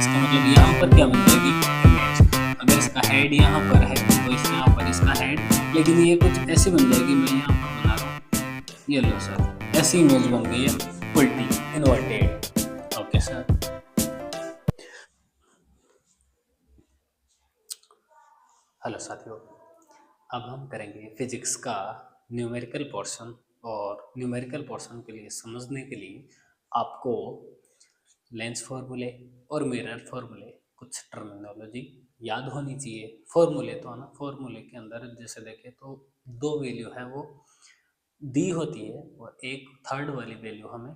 इसका मतलब यहाँ पर क्या बन जाएगी, इमेज। अगर इसका हेड यहाँ पर है तो इस यहाँ पर इसका हेड, लेकिन ये कुछ ऐसी बन जाएगी, मैं यहाँ पर बना रहा हूँ, ये लो सर, ऐसी इमेज बन गई है, उल्टी, इन्वर्टेड। Okay sir. हेलो साथियों, अब हम करेंगे फिजिक्स का न्यूमेरिकल पोर्शन। और न्यूमेरिकल पोर्शन के लिए समझने के लिए आपको लेंस फार्मूले और मिरर फार्मूले, कुछ टर्मिनोलॉजी याद होनी चाहिए। फार्मूले तो है ना, फार्मूले के अंदर जैसे देखें तो दो वैल्यू है वो दी होती है, और एक थर्ड वाली वैल्यू हमें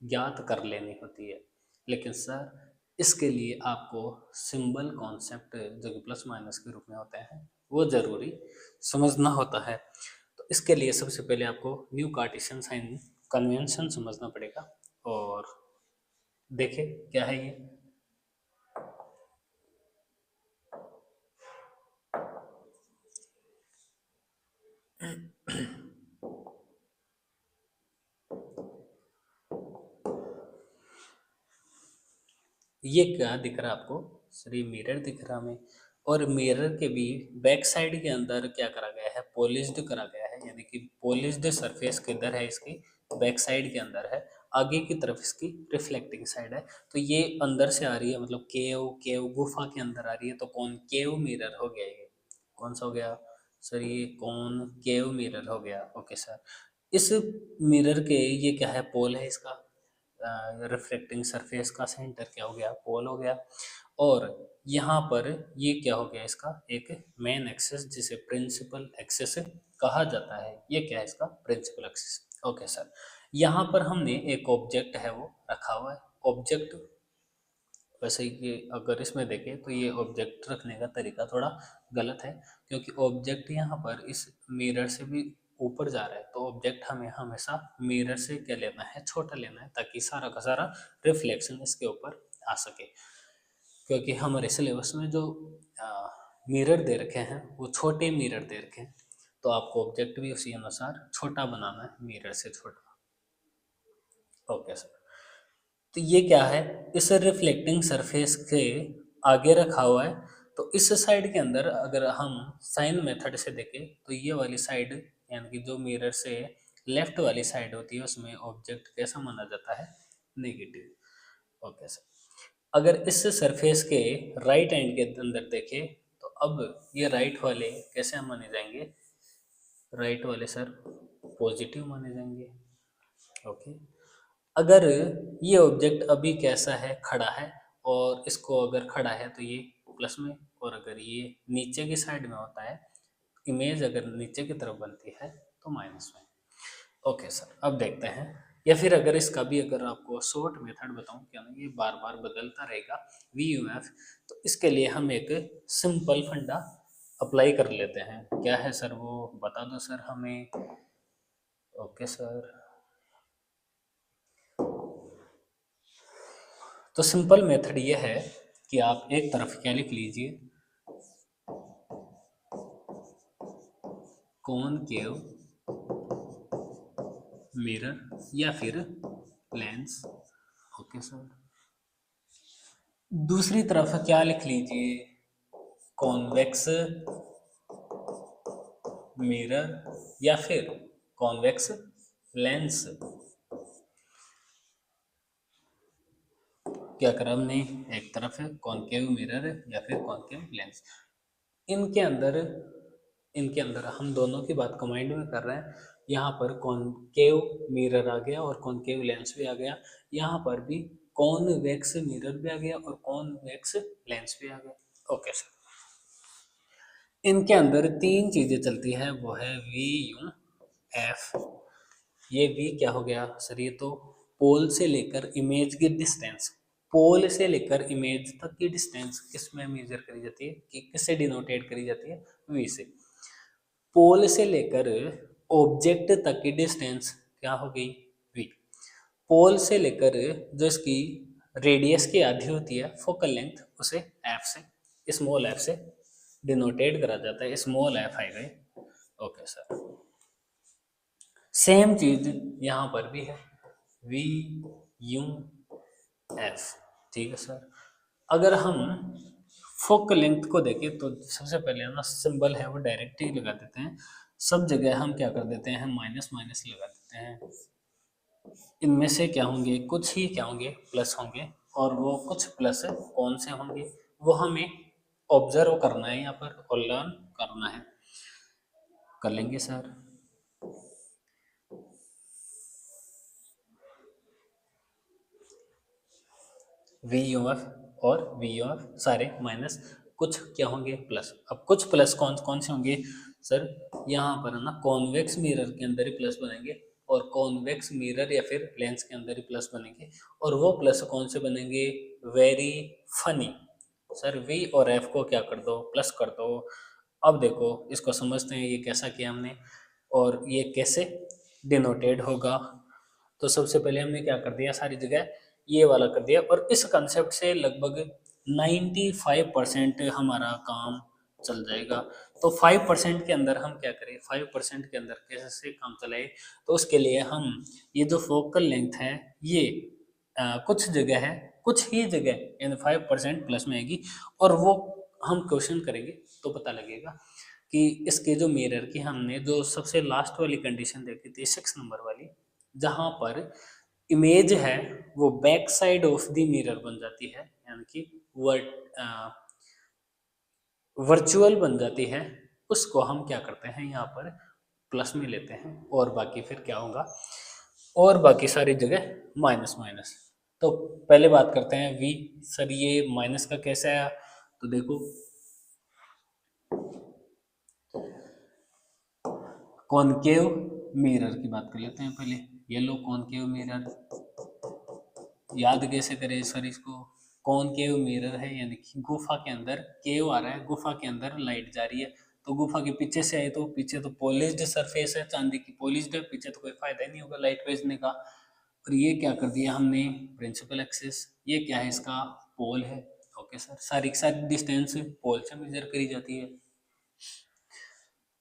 ज्ञात कर लेनी होती है। लेकिन सर इसके लिए आपको सिंबल कॉन्सेप्ट जो कि प्लस माइनस के रूप में होते हैं वो ज़रूरी समझना होता है। तो इसके लिए सबसे पहले आपको न्यू कार्टेशियन साइन कन्वेंशन समझना पड़ेगा। और देखें क्या है ये क्या दिख रहा है आपको सर, ये मिरर दिख रहा हमें। और मिरर के भी बैक साइड के अंदर क्या करा गया है, पॉलिश्ड करा गया है, यानी कि पॉलिश्ड सरफेस किधर है, इसकी बैक साइड के अंदर है, आगे की तरफ इसकी रिफ्लेक्टिंग साइड है। तो ये अंदर से आ रही है, मतलब केव केव गुफा के अंदर आ रही है, तो कौन केव मिरर हो गया, ये कौन सा हो गया सर, ये कौन केव मिरर हो गया। ओके सर, इस मिरर के ये क्या है, पोल है इसका, रिफ्लेक्टिंग सरफेस का सेंटर क्या हो गया, पोल हो गया। और यहाँ पर ये क्या हो गया, इसका एक मेन एक्सिस जिसे प्रिंसिपल एक्सिस कहा जाता है। ये क्या है, इसका प्रिंसिपल एक्सिस। ओके सर, यहाँ पर हमने एक ऑब्जेक्ट है वो रखा हुआ है। ऑब्जेक्ट वैसे ये अगर इसमें देखें तो ये ऑब्जेक्ट रखने का तरीका थोड़ा गलत है, क्योंकि ऑब्जेक्ट यहाँ पर इस मिरर से भी ऊपर जा रहा है। तो ऑब्जेक्ट हमें हमेशा मिरर से क्या लेना है, छोटा लेना है, ताकि सारा का सारा रिफ्लेक्शन इसके ऊपर आ सके। क्योंकि हमारे सिलेबस में जो मिरर दे रखे हैं वो छोटे मिरर दे रखे हैं, तो आपको ऑब्जेक्ट भी उसी अनुसार छोटा बनाना है, मिरर से छोटा। ओके सर, तो ये क्या है, इस रिफ्लेक्टिंग सरफेस के आगे रखा हुआ है। तो इस साइड के अंदर अगर हम साइन मेथड से देखें तो ये वाली साइड, यानी कि जो मिरर से लेफ्ट वाली साइड होती है, उसमें ऑब्जेक्ट कैसा माना जाता है, नेगेटिव। ओके सर, अगर इस सरफेस के राइट एंड के अंदर देखें तो अब ये राइट वाले कैसे माने जाएंगे, राइट वाले सर पॉजिटिव माने जाएंगे। ओके, अगर ये ऑब्जेक्ट अभी कैसा है, खड़ा है, और इसको अगर खड़ा है तो ये प्लस में, और अगर ये नीचे की साइड में होता है, इमेज अगर नीचे की तरफ बनती है तो माइनस में। ओके सर, अब देखते हैं, या फिर अगर इसका भी अगर आपको शॉर्ट मेथड बताऊं, क्या ना ये बार बार बदलता रहेगा वी यू एफ, तो इसके लिए हम एक सिंपल फंडा अप्लाई कर लेते हैं। क्या है सर वो, बता दो सर हमें। ओके सर, तो सिंपल मेथड ये है कि आप एक तरफ क्या लिख लीजिए, कॉनकेव मिरर या फिर लेंस। ओके सर, दूसरी तरफ क्या लिख लीजिए, कॉन्वेक्स मिरर या फिर कॉन्वेक्स लेंस। क्या करा हमने, एक तरफ है कॉनकेव मिरर या फिर कॉनकेव लेंस। इनके अंदर इनके अंदर हम दोनों की बात कमांड में कर रहे हैं। यहाँ पर कॉनकेव मिरर आ गया और कॉनकेव लेंस भी आ गया, यहाँ पर भी कॉन्वेक्स मिरर भी आ गया और कॉन्वेक्स लेंस भी आ गया। ओके सर, इनके अंदर तीन चीजें चलती है, वो है वी यू एफ। ये वी क्या हो गया सर, ये तो पोल से लेकर इमेज की डिस्टेंस, पोल से लेकर इमेज तक की डिस्टेंस किस में मेजर करी जाती है, कि किससे डिनोटेट करी जाती है, वी से। पोल से लेकर ऑब्जेक्ट तक की डिस्टेंस क्या हो गई, वी। पोल से लेकर जो इसकी रेडियस की आधी होती है, फोकल लेंथ, उसे एफ से, स्मॉल एफ से डिनोटेट करा जाता है, स्मॉल एफ आएगा। ओके सर, सेम चीज यहाँ पर भी है, वी यू एफ। ठीक है सर। अगर हम फोकल लेंथ को देखें तो सबसे पहले ना सिंबल है वो डायरेक्ट ही लगा देते हैं। सब जगह हम क्या कर देते हैं, माइनस माइनस लगा देते हैं। इनमें से क्या होंगे, कुछ ही क्या होंगे, प्लस होंगे। और वो कुछ प्लस कौन से होंगे वो हमें ऑब्जर्व करना है यहाँ पर और लर्न करना है। कर लेंगे सर। वी यू एफ और वी यू एफ सारे माइनस, कुछ क्या होंगे, प्लस। अब कुछ प्लस कौन कौन से होंगे सर, यहाँ पर है ना कॉन्वेक्स मिरर के अंदर ही प्लस बनेंगे, और कॉन्वेक्स मिरर या फिर लेंस के अंदर ही प्लस बनेंगे। और वो प्लस कौन से बनेंगे, वेरी फनी। सर वी और एफ को क्या कर दो, प्लस कर दो। अब देखो इसको समझते हैं, ये कैसा किया हमने और ये कैसे डिनोटेड होगा। तो सबसे पहले हमने क्या कर दिया, सारी जगह ये वाला कर दिया, और इस कंसेप्ट से लगभग 95% हमारा काम चल जाएगा। तो 5% के अंदर हम क्या करें, 5% के अंदर कैसे काम चलाए, तो उसके लिए हम ये जो फोकल लेंथ है ये कुछ जगह है, कुछ ही जगह यानी 5% प्लस में आएगी। और वो हम क्वेश्चन करेंगे तो पता लगेगा कि इसके जो मिरर की हमने जो सबसे लास्ट वाली कंडीशन देखी थी 6 नंबर वाली, जहाँ पर इमेज है वो back side of the mirror बन जाती है, यानी कि वर्चुअल बन जाती है, उसको हम क्या करते हैं यहाँ पर प्लस में लेते हैं। और बाकी फिर क्या होगा, और बाकी सारी जगह माइनस माइनस। तो पहले बात करते हैं वी। सर ये माइनस का कैसे आया, तो देखो कॉनकेव मिरर की बात कर लेते हैं पहले। ये लो कॉनकेव मिरर, याद कैसे करें सर इसको, कॉनकेव मिरर है यानी कि गुफा के अंदर केव आ रहा है, गुफा के अंदर लाइट जा रही है। तो गुफा के पीछे से आए तो पीछे तो पॉलिश्ड सरफेस है, चांदी की पॉलिश्ड है, पीछे तो कोई फायदा ही नहीं होगा लाइट भेजने का। और ये क्या कर दिया हमने, प्रिंसिपल एक्सिस, ये क्या है इसका पोल है। ओके सर, सारी की सारी डिस्टेंस पोल से मेजर करी जाती है।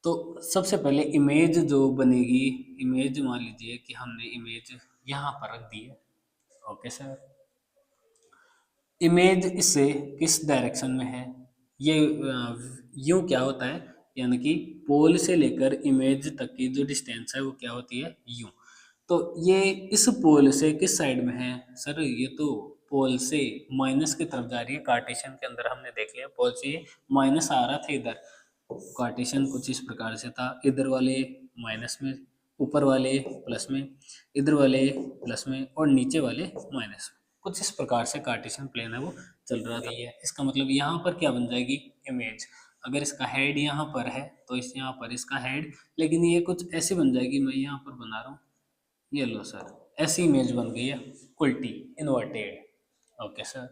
तो सबसे पहले इमेज जो बनेगी, इमेज मान लीजिए कि हमने इमेज यहाँ पर रख दी है। ओके सर, इमेज इससे किस डायरेक्शन में है, ये यूं क्या होता है, यानी कि पोल से लेकर इमेज तक की जो डिस्टेंस है वो क्या होती है, यूं। तो ये इस पोल से किस साइड में है सर, ये तो पोल से माइनस की तरफ जा रही है। कार्टेशियन के अंदर हमने देख लिया पोल से माइनस आ रहा था इधर, कार्टेशियन कुछ इस प्रकार से था, इधर वाले माइनस में, ऊपर वाले प्लस में, इधर वाले प्लस में, और नीचे वाले माइनस में। कुछ इस प्रकार से कार्टेशियन प्लेन है वो चल रहा था। है इसका मतलब यहाँ पर क्या बन जाएगी, इमेज। अगर इसका हेड यहाँ पर है तो इस यहाँ पर इसका हेड, लेकिन ये कुछ ऐसी बन जाएगी, मैं यहाँ पर बना रहा हूँ, ये लो सर, ऐसी इमेज बन गई है, उल्टी, इन्वर्टेड। ओके सर,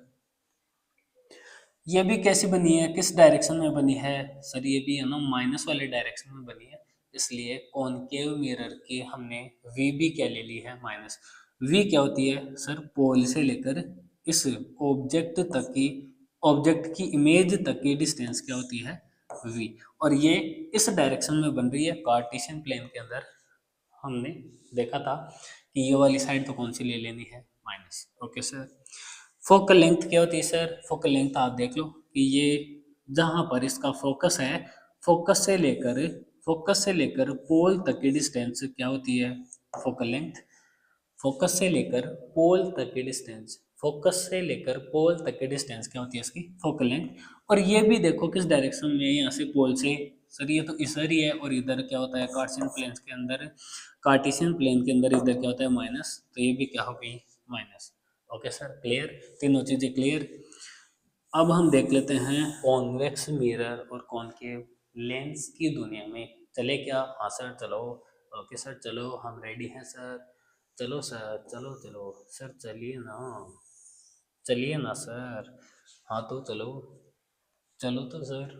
ये भी कैसी बनी है, किस डायरेक्शन में बनी है सर, ये भी है ना माइनस वाले डायरेक्शन में बनी है। इसलिए कॉनकेव मिरर की हमने वी भी क्या ले ली है, माइनस। वी क्या होती है सर, पोल से लेकर इस ऑब्जेक्ट तक की, ऑब्जेक्ट की इमेज तक की डिस्टेंस क्या होती है, वी। और ये इस डायरेक्शन में बन रही है कार्टेशियन प्लेन के अंदर। हमने देखा था कि ये वाली साइड तो कौन सी ले लेनी है, minus. Okay sir, focal length क्या होती है सर, फोकल लेंथ आप देख लो कि ये जहाँ पर इसका फोकस है, फोकस से लेकर, फोकस से लेकर पोल तक की डिस्टेंस क्या होती है, फोकल लेंथ। फोकस से लेकर पोल तक की डिस्टेंस, फोकस से लेकर पोल तक की डिस्टेंस क्या होती है इसकी, फोकल लेंथ। और ये भी देखो किस डायरेक्शन में है, यहाँ से पोल से सर, ये तो इधर ही है, और इधर क्या होता है कार्टेशियन प्लेन के अंदर, कार्टेशियन प्लेन के अंदर इधर क्या होता है, माइनस। तो ये भी क्या हो गई, माइनस। ओके सर, क्लियर, तीनों चीजें क्लियर। अब हम देख लेते हैं कॉन्वेक्स मिरर और कॉनकेव लेंस की दुनिया में चले क्या, हाँ सर चलो। ओके सर चलो, हम रेडी हैं सर, चलो सर, चलो चलो सर, चलिए ना, चलिए ना सर, हाँ तो चलो, चलो तो सर।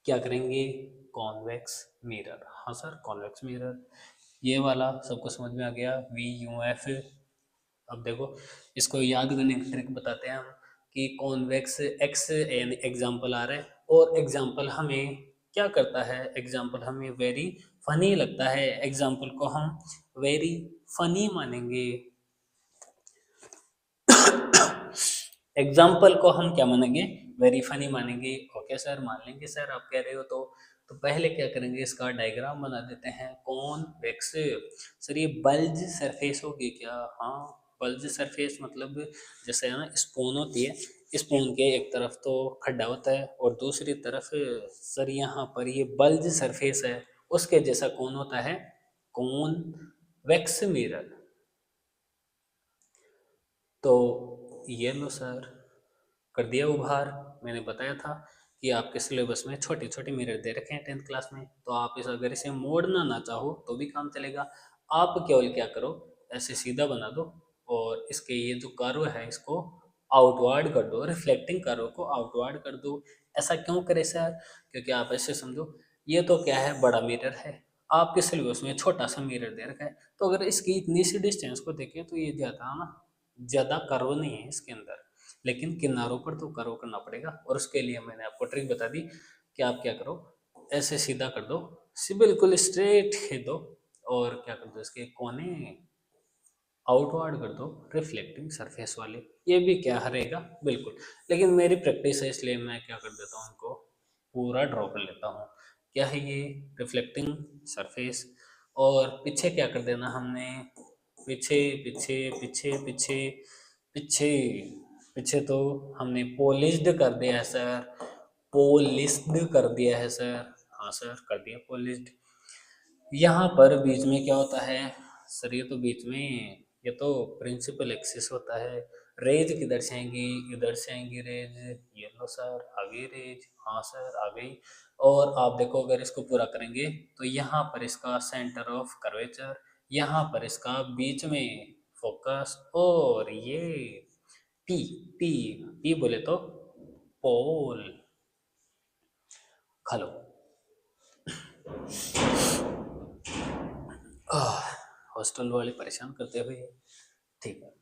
क्या करेंगे, कॉन्वेक्स मिरर, हाँ सर कॉन्वेक्स मिरर, ये वाला सबको समझ में आ गया, वी यू एफ। अब देखो इसको याद करने की ट्रिक बताते हैं हम, कि कॉन्वेक्स एक्स यानी एग्जाम्पल आ रहा है, और एग्जाम्पल हमें क्या करता है, एग्जाम्पल हमें वेरी फनी लगता है, एग्जाम्पल को हम वेरी फनी मानेंगे। एग्जाम्पल को हम क्या मानेंगे, वेरी फनी मानेंगे। ओके सर, मान लेंगे सर आप कह रहे हो तो पहले क्या करेंगे, इसका डायग्राम बना देते हैं। कॉन्वेक्स, सर ये बल्ज सरफेस होगी क्या? हाँ, बल्ज सरफेस मतलब जैसे है ना स्पून होती है, स्पून के एक तरफ तो खड्डा होता है और दूसरी तरफ सर यहाँ पर ये बल्ज सरफेस है, उसके जैसा कौन होता है? Convex mirror. तो ये लो सर, कर दिया उभार। मैंने बताया था कि आपके सिलेबस में छोटे छोटे मिरर दे रखे हैं 10th क्लास में, तो आप इस अगर इसे मोड़ना ना चाहो तो भी काम चलेगा। आप केवल क्या करो, ऐसे सीधा बना दो और इसके ये जो कर्व है इसको आउटवर्ड कर दो, रिफ्लेक्टिंग कर्व को आउटवर्ड कर दो। ऐसा क्यों करे सर? क्योंकि आप ऐसे समझो, ये तो क्या है, बड़ा मिरर है, आपके सिलेबस में छोटा सा मिरर दे रखा है, तो अगर इसकी इतनी सी डिस्टेंस को देखें तो ये ज़्यादा ना, ज़्यादा कर्व नहीं है इसके अंदर, लेकिन किनारों पर तो कर्व करना पड़ेगा। और उसके लिए मैंने आपको ट्रिक बता दी कि आप क्या करो, ऐसे सीधा कर दो, बिल्कुल स्ट्रेट खींच दो और क्या कर दो, इसके कोने आउटवर्ड कर दो, रिफ्लेक्टिंग सरफेस वाले। ये भी क्या हरेगा बिल्कुल, लेकिन मेरी प्रैक्टिस है इसलिए मैं क्या कर देता हूँ, इनको पूरा ड्रॉ कर लेता हूँ। क्या है ये? Reflecting surface. और पीछे क्या कर देना हमने, पीछे पीछे पीछे पीछे पीछे पीछे तो हमने पॉलिश्ड कर दिया है सर, पॉलिश्ड कर दिया है सर। हाँ सर, कर दिया पॉलिश्ड। यहाँ पर बीच में क्या होता है सर, ये तो बीच में, ये तो प्रिंसिपल एक्सिस होता है। रेज किधर से आएंगी? इधर से आएंगी रेज। ये लो सर, आ गई रेज। हाँ सर, आ गई। और आप देखो, अगर इसको पूरा करेंगे तो यहाँ पर इसका सेंटर ऑफ कर्वेचर, यहाँ पर इसका बीच में फोकस, और ये पी, पी पी बोले तो पोल। खलो। हॉस्टल वाले परेशान करते हुए, ठीक है।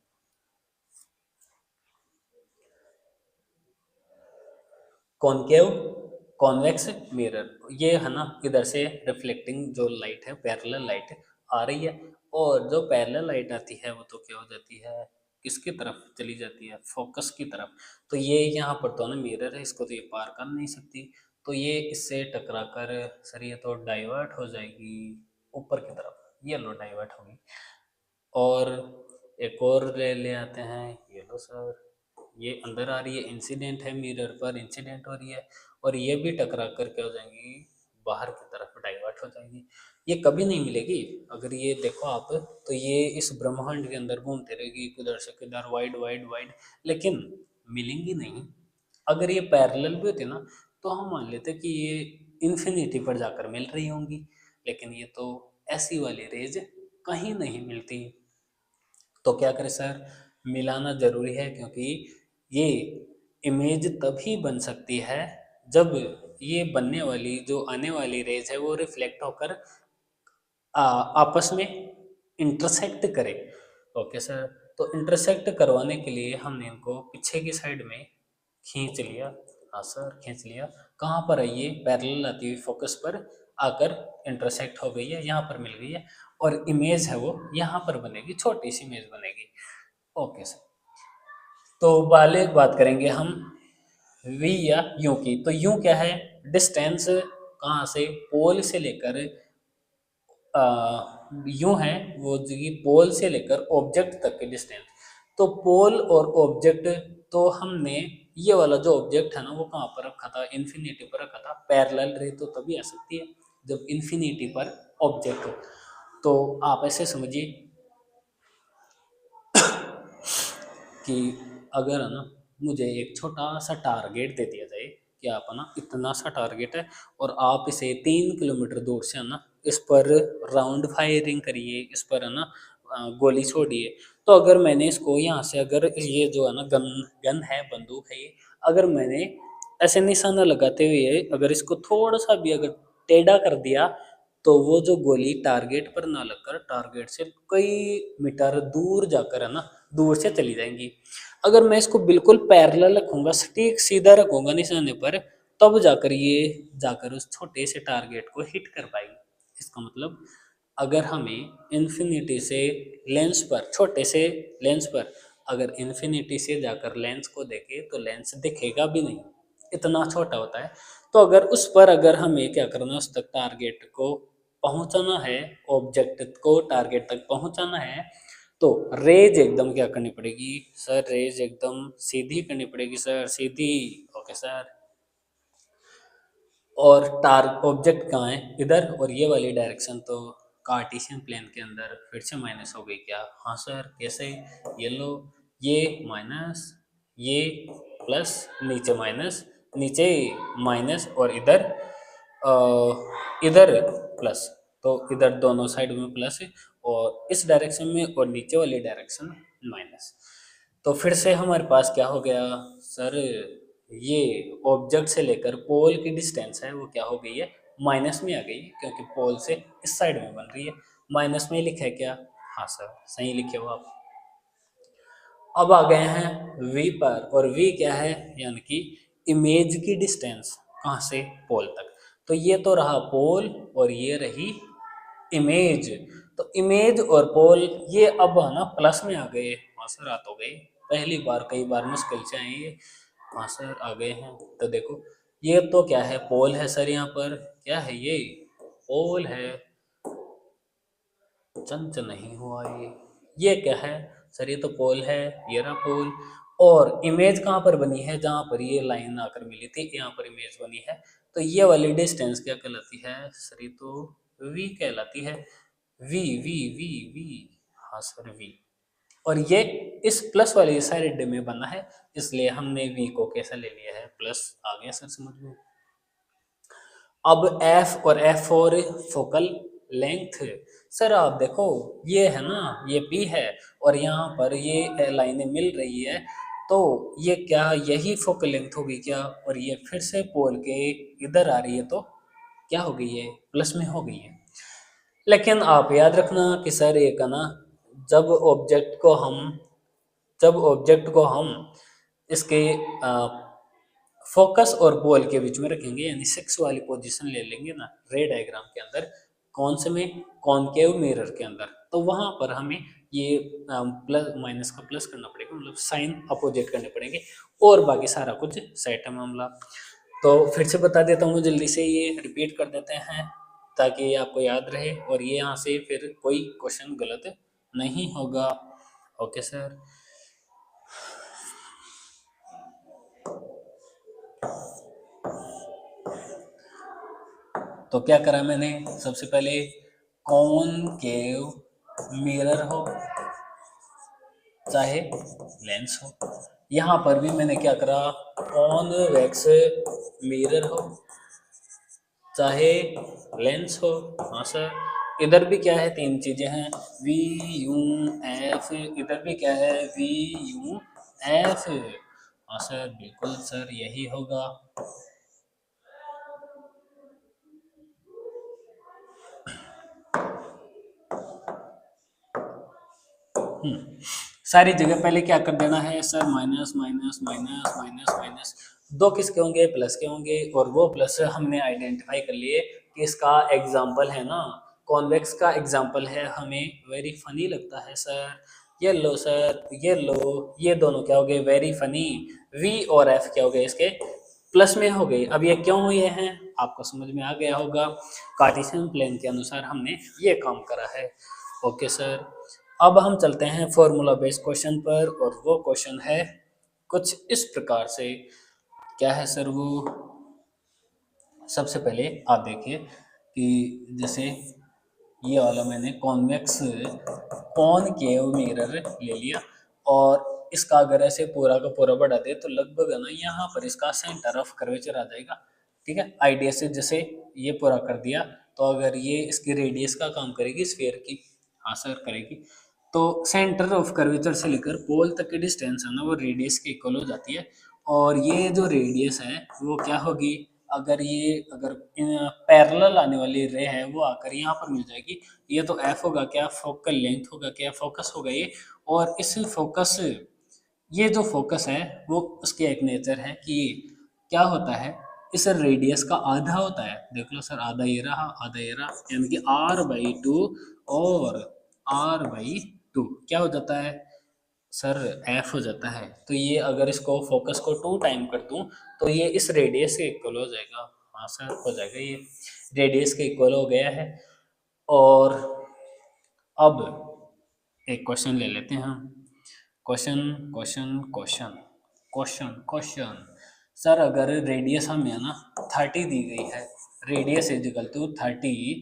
कॉनकेव, कॉन्वेक्स मिरर, ये है ना, इधर से रिफ्लेक्टिंग जो लाइट है, पैरेलल लाइट आ रही है, और जो पैरेलल लाइट आती है वो तो क्या हो जाती है, किसकी तरफ चली जाती है? फोकस की तरफ। तो ये यहाँ पर तो ना मिरर है, इसको तो ये पार कर नहीं सकती, तो ये इससे टकरा कर सर ये तो डाइवर्ट हो जाएगी ऊपर की तरफ, ये लो डाइवर्ट होगी। और एक और ले ले आते हैं, ये लो सर, ये अंदर आ रही है, इंसिडेंट है, मिरर पर इंसिडेंट हो रही है, और ये भी टकरा कर क्या हो जाएंगी, बाहर की तरफ डाइवर्ट हो जाएंगी। ये कभी नहीं मिलेगी। अगर ये देखो आप, तो ये इस ब्रह्मांड के अंदर घूमते रहेगी, किधर से किधर, वाइड वाइड वाइड, लेकिन मिलेंगी नहीं। अगर ये पैरेलल भी होती ना, तो हम मान लेते कि ये इन्फिनिटी पर जाकर मिल रही होंगी, लेकिन ये तो ऐसी वाली रेज कहीं नहीं मिलती। तो क्या करें सर, मिलाना ज़रूरी है, क्योंकि ये इमेज तभी बन सकती है जब ये बनने वाली जो आने वाली रेज है वो रिफ्लेक्ट होकर आपस में इंटरसेक्ट करे। ओके सर, तो इंटरसेक्ट करवाने के लिए हमने इनको पीछे की साइड में खींच लिया। हाँ सर, खींच लिया। कहाँ पर है ये? पैरेलल आती हुई फोकस पर आकर इंटरसेक्ट हो गई है, यहाँ पर मिल गई है, और इमेज है वो यहाँ पर बनेगी, छोटी सी इमेज बनेगी। ओके सर, तो पहले बात करेंगे हम वी या यू की। तो यू क्या है? डिस्टेंस कहाँ से, पोल से लेकर यूं है वो, जो कि पोल से लेकर ऑब्जेक्ट तक की डिस्टेंस। तो पोल और ऑब्जेक्ट, तो हमने ये वाला जो ऑब्जेक्ट है ना वो कहाँ पर रखा था? इन्फिनिटी पर रखा था। पैरेलल रे तो तभी आ सकती है जब इन्फिनिटी पर ऑब्जेक्ट हो। तो आप ऐसे समझिए कि अगर है ना मुझे एक छोटा सा टारगेट दे दिया जाए कि आप है ना इतना सा टारगेट है, और आप इसे 3 किलोमीटर दूर से है ना इस पर राउंड फायरिंग करिए, इस पर है ना गोली छोड़िए। तो अगर मैंने इसको यहाँ से, अगर ये जो है ना गन गन है, बंदूक है ये, अगर मैंने ऐसे निशाना लगाते हुए अगर इसको थोड़ा सा भी अगर टेढ़ा कर दिया, तो वो जो गोली टारगेट पर ना लगकर टारगेट से कई मीटर दूर जाकर है ना, दूर से चली जाएंगी। अगर मैं इसको बिल्कुल पैरेलल रखूंगा, सटीक सीधा रखूंगा निशाने पर, तब जाकर ये जाकर उस छोटे से टारगेट को हिट कर पाएगी। इसका मतलब अगर हमें इन्फिनिटी से लेंस पर, छोटे से लेंस पर अगर इन्फिनिटी से जाकर लेंस को देखे तो लेंस दिखेगा भी नहीं, इतना छोटा होता है। तो अगर उस पर अगर हमें क्या करना है, उस तक टारगेट को पहुंचाना है, ऑब्जेक्ट को टारगेट तक पहुंचाना है, तो रेज एकदम क्या करनी पड़ेगी सर, रेज एकदम सीधी करनी पड़ेगी सर, सीधी। Okay sir. और टार ऑब्जेक्ट कहाँ है, इधर, और ये वाली डायरेक्शन तो कार्टेशियन प्लेन के अंदर फिर से माइनस हो गई क्या? हाँ सर, कैसे? ये लो, ये माइनस, ये प्लस, नीचे माइनस, नीचे माइनस, और इधर इधर प्लस। तो इधर दोनों साइड में प्लस है, और इस डायरेक्शन में और नीचे वाली डायरेक्शन माइनस। तो फिर से हमारे पास क्या हो गया सर, ये ऑब्जेक्ट से लेकर पोल की डिस्टेंस है वो क्या हो गई है, माइनस में आ गई है, क्योंकि पोल से इस साइड में बन रही है। माइनस में लिखा है क्या? हाँ सर, सही लिखे हो आप। अब आ गए हैं वी पर, और वी क्या है, यानी कि इमेज की डिस्टेंस कहाँ से पोल तक। तो ये तो रहा पोल और ये रही इमेज। तो इमेज और पोल ये अब है ना प्लस में आ गए। हाँ सर, आ तो गए, पहली बार, कई बार मुश्किल से आए ये। हाँ सर, आ गए हैं। तो देखो, ये तो क्या है, पोल है सर, यहाँ पर क्या है, ये पोल है। चंच नहीं हुआ ये क्या है सर, ये तो पोल है, ये रहा पोल। और इमेज कहाँ पर बनी है, जहाँ पर ये लाइन आकर मिली थी, यहाँ पर इमेज बनी है। तो ये वाली डिस्टेंस क्या कहलाती है सर, ये तो वी कहलाती है। वी वी वी वी, हाँ सर, वी। और ये इस प्लस वाली साइड में बना है, इसलिए हमने वी को कैसा ले लिया है, प्लस। आ गया सर समझ में? अब एफ और एफ और फोकल लेंथ। सर आप देखो, ये है ना, ये पी है, और यहाँ पर ये लाइनें मिल रही है, तो ये क्या, यही फोकल लेंथ होगी क्या? और ये फिर से पोल के इधर आ रही है, तो क्या हो गई है, प्लस में हो गई है। लेकिन आप याद रखना कि सर ये का ना, जब ऑब्जेक्ट को हम जब ऑब्जेक्ट को हम इसके फोकस और बॉल के बीच में रखेंगे, यानी सिक्स वाली पोजीशन ले लेंगे ना रे डायग्राम के अंदर, कौन से में, कॉनकेव मिरर के अंदर, तो वहां पर हमें ये प्लस माइनस का प्लस करना पड़ेगा, मतलब साइन अपोजिट करने पड़ेंगे, और बाकी सारा कुछ सेट है मामला। तो फिर से बता देता हूँ, जल्दी से ये रिपीट कर देते हैं ताकि आपको याद रहे, और ये यहाँ से फिर कोई क्वेश्चन गलत नहीं होगा। Okay sir. तो क्या करा मैंने, सबसे पहले कॉनकेव मिरर हो चाहे लेंस हो, यहाँ पर भी मैंने क्या करा, कॉन्वेक्स मिरर हो चाहे लेंस हो। हाँ सर, इधर भी क्या है, तीन चीजें हैं, वी यू एफ, इधर भी क्या है, वी यू एफ। हाँ सर, बिल्कुल सर, यही होगा। सारी जगह पहले क्या कर देना है sir, minus minus minus minus minus. दो किसके होंगे, प्लस के होंगे, और वो प्लस हमने आइडेंटिफाई कर लिए कि इसका एग्जाम्पल है ना, कॉन्वेक्स का एग्जाम्पल है। हमें वेरी फनी लगता है सर, ये लो सर, ये लो, ये दोनों क्या हो गए, वेरी फनी। वी और एफ क्या हो गए इसके, प्लस में हो गए। अब ये क्यों हुए हैं आपको समझ में आ गया होगा, कार्टेशियन प्लेन के अनुसार हमने ये काम करा है। Okay sir. अब हम चलते हैं फॉर्मूला बेस्ड क्वेश्चन पर, और वो क्वेश्चन है कुछ इस प्रकार से। क्या है सर वो, सबसे पहले आप देखिए कि जैसे ये वाला मैंने कॉन्वेक्स कॉनकेव मिरर ले लिया, और इसका अगर ऐसे पूरा का पूरा बढ़ा दे तो लगभग है ना, यहाँ पर इसका सेंटर ऑफ कर्वेचर आ जाएगा। ठीक है, आइडिया से जैसे ये पूरा कर दिया, तो अगर ये इसकी रेडियस का काम करेगी स्फीयर की, हाँ सर करेगी, तो सेंटर ऑफ कर्वेचर से लेकर पोल तक की डिस्टेंस है ना, वो रेडियस के इक्वल हो जाती है। और ये जो रेडियस है वो क्या होगी, अगर पैरेलल आने वाली रे है वो आकर यहाँ पर मिल जाएगी। ये तो एफ होगा क्या, फोकल लेंथ होगा क्या, फोकस होगा ये। और इस फोकस, ये जो फोकस है वो उसकी एक नेचर है कि क्या होता है, इस रेडियस का आधा होता है। देख लो सर, आधा ये रहा, आधा ये रहा, यानी कि R/2 और R/2 क्या हो जाता है सर एफ हो जाता है, तो ये अगर इसको फोकस को 2 टाइम कर दूं तो ये इस रेडियस के इक्वल हो जाएगा। हाँ सर हो जाएगा, ये रेडियस के इक्वल हो गया है। और अब एक क्वेश्चन ले लेते हैं हम। Question question question question question sir अगर रेडियस हमें है ना 30 दी गई है, रेडियस इज इक्वल टू 30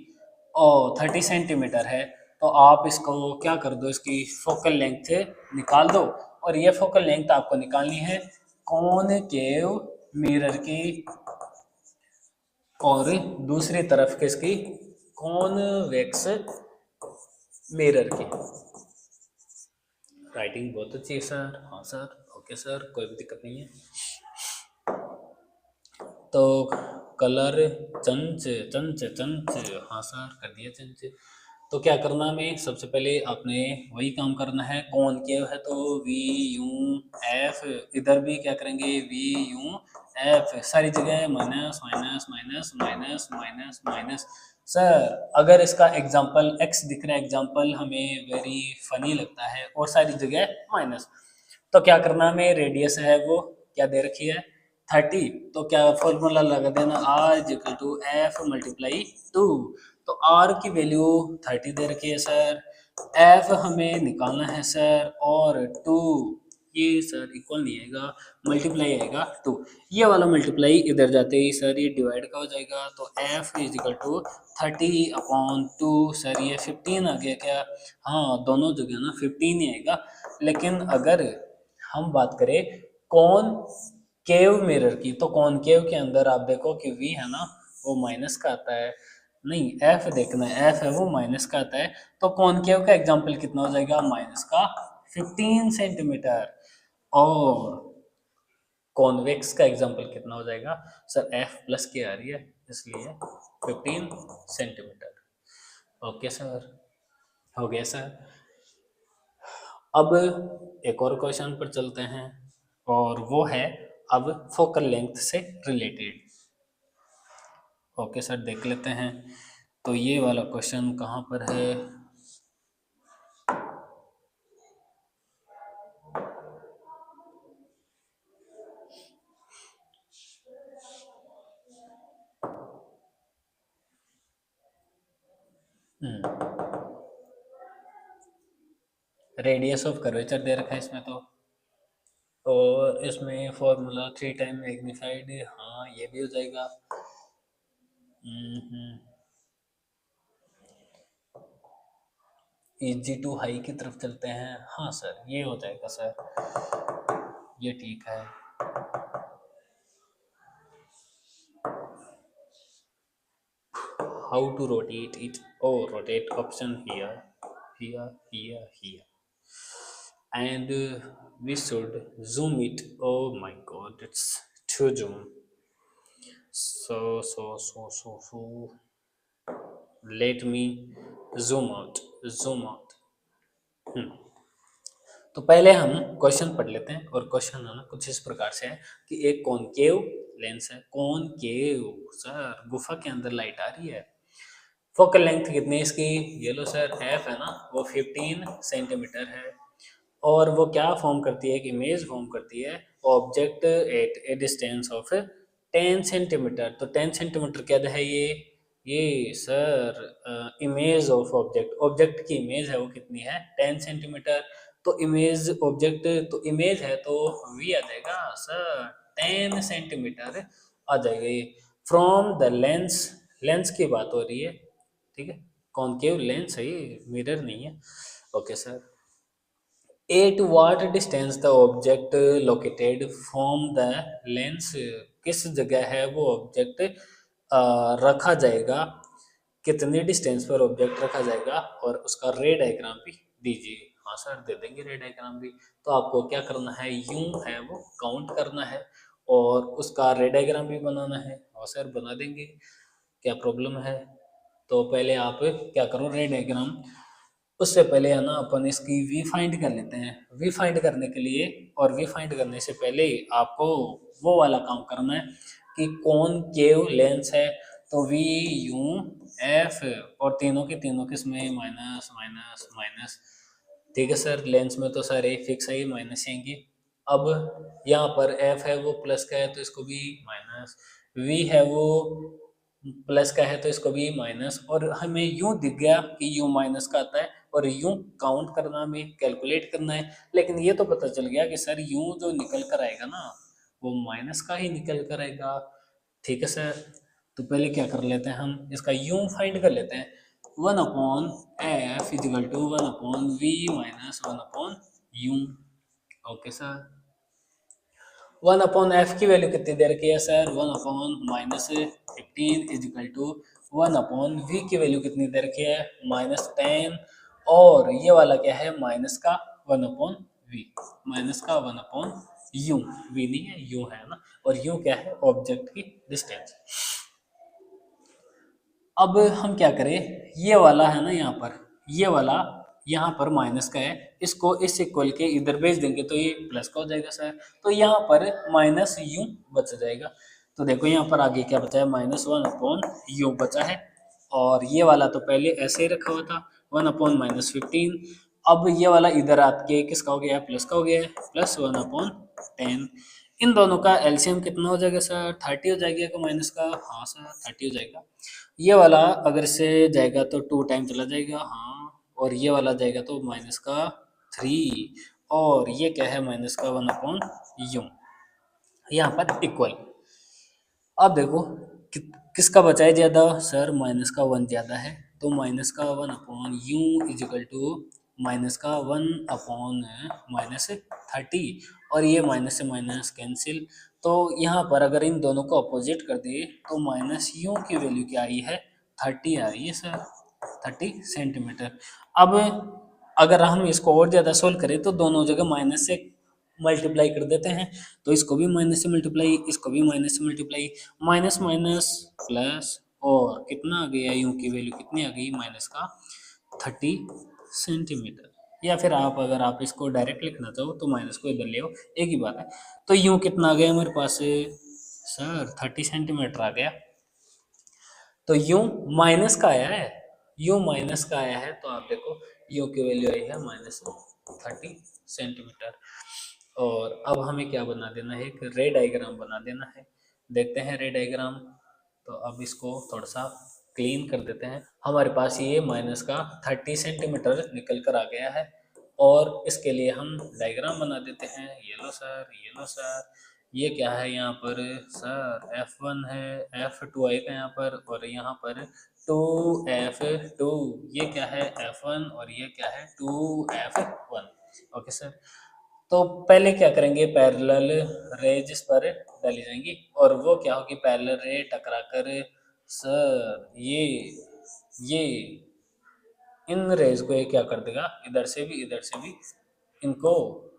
और 30 सेंटीमीटर है, तो आप इसको क्या कर दो, इसकी फोकल लेंथ निकाल दो। और ये फोकल लेंथ आपको निकालनी है कॉनकेव मिरर की, और दूसरी तरफ किसकी, कॉन्वेक्स मिरर की। राइटिंग बहुत अच्छी है सर। हाँ सर, ओके सर, कोई भी दिक्कत नहीं है। तो कलर चंच चंच चंच, हाँ सर कर दिया चंच। तो क्या करना हमें, सबसे पहले आपने वही काम करना है, कॉनकेव है तो वी यू एफ, इधर भी क्या करेंगे वी यू एफ, सारी जगह minus minus minus minus minus minus. Sir अगर इसका एग्जाम्पल एक्स दिख रहा है, एग्जाम्पल हमें वेरी फनी लगता है और सारी जगह माइनस, तो क्या करना हमें, रेडियस है वो क्या दे रखी है 30, तो क्या फॉर्मूला लगा देना R is equal to F multiply 2। तो आर की वैल्यू 30 दे रखी है सर, एफ हमें निकालना है सर, और 2 ये सर इक्वल नहीं आएगा, मल्टीप्लाई आएगा 2। ये वाला मल्टीप्लाई इधर जाते ही सर ये डिवाइड का हो जाएगा, तो F is equal to 30/2 sir, ये 15 आ गया क्या, हाँ दोनों जगह ना 15 ही आएगा। लेकिन अगर हम बात करें कौन केव मिरर की, तो कॉनकेव के अंदर आप देखो कि वी है ना वो माइनस का आता है, नहीं एफ देखना है, एफ है वो माइनस का आता है, तो कॉनकेव का एग्जाम्पल कितना हो जाएगा माइनस का 15 सेंटीमीटर, और कॉन्वेक्स का एग्जाम्पल कितना हो जाएगा सर, एफ प्लस के आ रही है इसलिए 15 सेंटीमीटर। ओके सर, हो गया सर। अब एक और क्वेश्चन पर चलते हैं, और वो है अब फोकल लेंथ से रिलेटेड। ओके सर, देख लेते हैं। तो ये वाला क्वेश्चन कहाँ पर है, रेडियस ऑफ कर्वेचर दे रखा है इसमें तो, और इसमें फॉर्मूला 3 टाइम मैग्नीफाइड, हाँ ये भी हो जाएगा। इजी टू हाई की तरफ चलते हैं, हाँ सर ये हो जाएगा सर, ये ठीक है। How to rotate it, oh rotate option here here here here, and we should zoom it, oh my god it's too zoom, so let me zoom out। तो पहले हम क्वेश्चन पढ़ लेते हैं, और क्वेश्चन है ना कुछ इस प्रकार से है कि एक कॉनकेव लेंस है, कॉनकेव सर गुफा के अंदर लाइट आ रही है, फोकल लेंथ कितनी है इसकी, ये लो सर एफ है ना वो 15 सेंटीमीटर है, और वो क्या फॉर्म करती है, एक इमेज फॉर्म करती है object at A distance of 10 centimetre. तो 10 सेंटीमीटर क्या है ये sir image of object, object की इमेज है वो कितनी है 10 सेंटीमीटर। तो इमेज ऑब्जेक्ट, तो इमेज है तो वी आ जाएगा सर 10 सेंटीमीटर आ जाएगा ये, फ्रॉम द लेंस, लेंस की बात हो रही है, ठीक है कॉनकेव लेंस है ये, मिरर नहीं है। Okay sir, at what distance the object located from the lens, किस जगह है वो ऑब्जेक्ट रखा जाएगा, कितने डिस्टेंस पर ऑब्जेक्ट रखा जाएगा, और उसका रे डायग्राम भी दीजिए। हाँ सर दे देंगे रे डायग्राम भी। तो आपको क्या करना है, यूं है वो काउंट करना है, और उसका रे डायग्राम भी बनाना है। हाँ सर बना देंगे, क्या प्रॉब्लम है। तो पहले आप क्या करो, रे डायग्राम, उससे पहले है ना अपन इसकी वी फाइंड कर लेते हैं। वी फाइंड करने के लिए, और वी फाइंड करने से पहले आपको वो वाला काम करना है कि कौन केव लेंस है, तो वी यू एफ, और तीनों की तीनों किसमें माइनस माइनस माइनस, ठीक है सर, लेंस में तो सर ए फिक्स है, माइनस आएंगे। अब यहाँ पर एफ है वो प्लस का है तो इसको भी माइनस, वी है वो प्लस का है तो इसको भी माइनस, और हमें यूं दिख गया कि यूं माइनस का आता है और यूं काउंट करना हमें, कैलकुलेट करना है। लेकिन ये तो पता चल गया कि सर यूं जो निकल कर आएगा ना वो माइनस का ही निकल कर आएगा। ठीक है सर, तो पहले क्या कर लेते हैं, हम इसका यूं फाइंड कर लेते हैं। 1/f=1/v - 1/u। Okay sir, 1/f की वैल्यू कितनी दे रखी है सर, 1/-15 = 1/v की वैल्यू कितनी दे रखी है, -10, और ये वाला क्या है, माइनस का 1/v, माइनस का 1/u, v नहीं है u है ना, और u क्या है, ऑब्जेक्ट की डिस्टेंस। अब हम क्या करें, ये वाला है ना यहाँ पर, ये वाला यहाँ पर माइनस का है, इसको इस इक्वल के इधर भेज देंगे तो ये प्लस का हो जाएगा सर। तो यहाँ पर माइनस यू बच जाएगा। तो देखो यहाँ पर आगे क्या बचा है, -1/u बचा है, और ये वाला तो पहले ऐसे ही रखा हुआ था 1/-15। अब ये वाला इधर आके किसका हो गया है, प्लस का हो गया है, +1/10। इन दोनों का एलसीएम कितना हो जाएगा सर, 30 हो जाएगा का माइनस का, हाँ सर 30 हो जाएगा। ये वाला अगर से जाएगा तो 2 टाइम चला जाएगा, हाँ, और ये वाला जाएगा तो माइनस का 3, और ये क्या है, माइनस का 1/u, यहाँ पर इक्वल। अब देखो किसका बचा है ज्यादा सर, माइनस का 1 ज्यादा है, तो माइनस का 1/u इजिकल टू माइनस का 1/-30, और ये माइनस से माइनस कैंसिल। तो यहाँ पर अगर इन दोनों को अपोजिट कर दिए तो माइनस यू की वैल्यू क्या आई है, 30 आ रही है सर, 30 सेंटीमीटर। अब अगर हम इसको और ज़्यादा सोल्व करें तो दोनों जगह माइनस से मल्टीप्लाई कर देते हैं, तो इसको भी माइनस से मल्टीप्लाई, इसको भी माइनस से मल्टीप्लाई, माइनस माइनस प्लस, और कितना आ गया, यू की वैल्यू कितनी आ गई, माइनस का 30 सेंटीमीटर। या फिर आप अगर आप इसको डायरेक्ट लिखना चाहो तो माइनस को इधर ले आओ, एक ही बात है। तो यूं कितना आ गया हमारे पास सर, 30 सेंटीमीटर आ गया। तो यूं माइनस का आया है, यूं माइनस का आया है, तो आप देखो यू की वैल्यू आई है -30 सेंटीमीटर। और अब हमें क्या बना देना है, एक रे डायग्राम बना देना है। देखते हैं रे डायग्राम। तो अब इसको थोड़ा सा क्लीन कर देते हैं। हमारे पास ये माइनस का 30 सेंटीमीटर निकल कर आ गया है, और इसके लिए हम डायग्राम बना देते हैं। ये लो सर, ये लो सर, ये क्या है यहाँ पर सर, F1 है, F2 आएगा यहाँ पर, और यहाँ पर 2F2, ये क्या है F1, और ये क्या है 2F1। ओके सर, तो पहले क्या करेंगे, पैरेलल रे जिस पर डाली जाएंगी, और वो क्या होगी, पैरेलल रे टकरा कर सर ये इन रेज को ये क्या कर देगा, इधर से भी इनको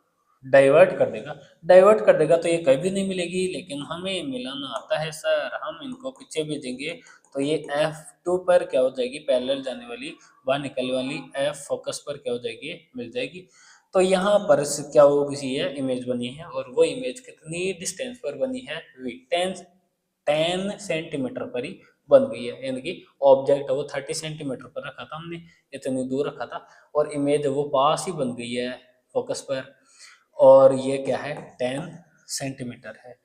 डाइवर्ट कर देगा। डाइवर्ट कर देगा तो ये कभी नहीं मिलेगी, लेकिन हमें मिलाना आता है सर, हम इनको पीछे भेजेंगे तो ये F2 पर क्या हो जाएगी, पैरेलल जाने वाली बाहर निकलने वाली F फोकस पर क्या हो जाएगी, मिल जाएगी। तो यहाँ पर क्या होगी, है इमेज बनी है, और वो इमेज कितनी डिस्टेंस पर बनी है, v 10 सेंटीमीटर पर ही बन गई है। यानी कि ऑब्जेक्ट वो 30 सेंटीमीटर पर रखा था हमने, इतनी दूर रखा था, और इमेज वो पास ही बन गई है फोकस पर, और ये क्या है 10 सेंटीमीटर है।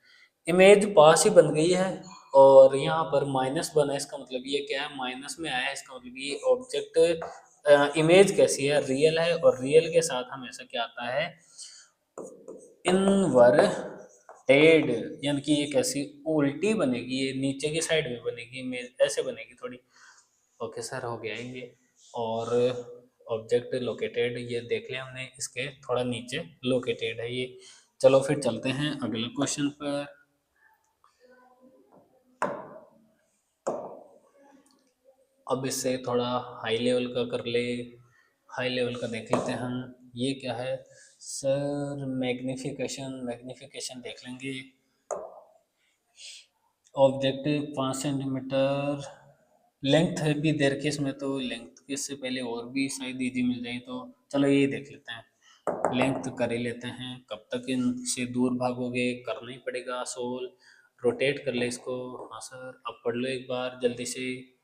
इमेज पास ही बन गई है, और यहाँ पर माइनस बना है, इसका मतलब ये क्या है, माइनस में आया है, इसका मतलब ये ऑब्जेक्ट इमेज कैसी है, रियल है, और रियल के साथ हमेशा क्या आता है, इनवर्टेड, यानी कि ये कैसी उल्टी बनेगी, ये नीचे की साइड में बनेगी, इमेज ऐसे बनेगी थोड़ी। ओके सर, हो गया ये। और ऑब्जेक्ट लोकेटेड ये देख लिया हमने, इसके थोड़ा नीचे लोकेटेड है ये। चलो फिर चलते हैं अगले क्वेश्चन पर। अब इससे थोड़ा हाई लेवल का कर ले, हाई लेवल का देख लेते हैं हम। ये क्या है सर, मैग्निफिकेशन, मैग्निफिकेशन देख लेंगे। ऑब्जेक्ट 5 सेंटीमीटर, लेंथ भी दे रखी है इसमें, तो लेंथ के से पहले और भी शायद इजी मिल जाए, तो चलो ये देख लेते हैं, लेंथ कर ही लेते हैं। कब तक इनसे दूर भागोगे, करना ही पड़ेगा सोल। रोटेट कर ले इसको, हाँ सर, अब पढ़ लो एक बार जल्दी से।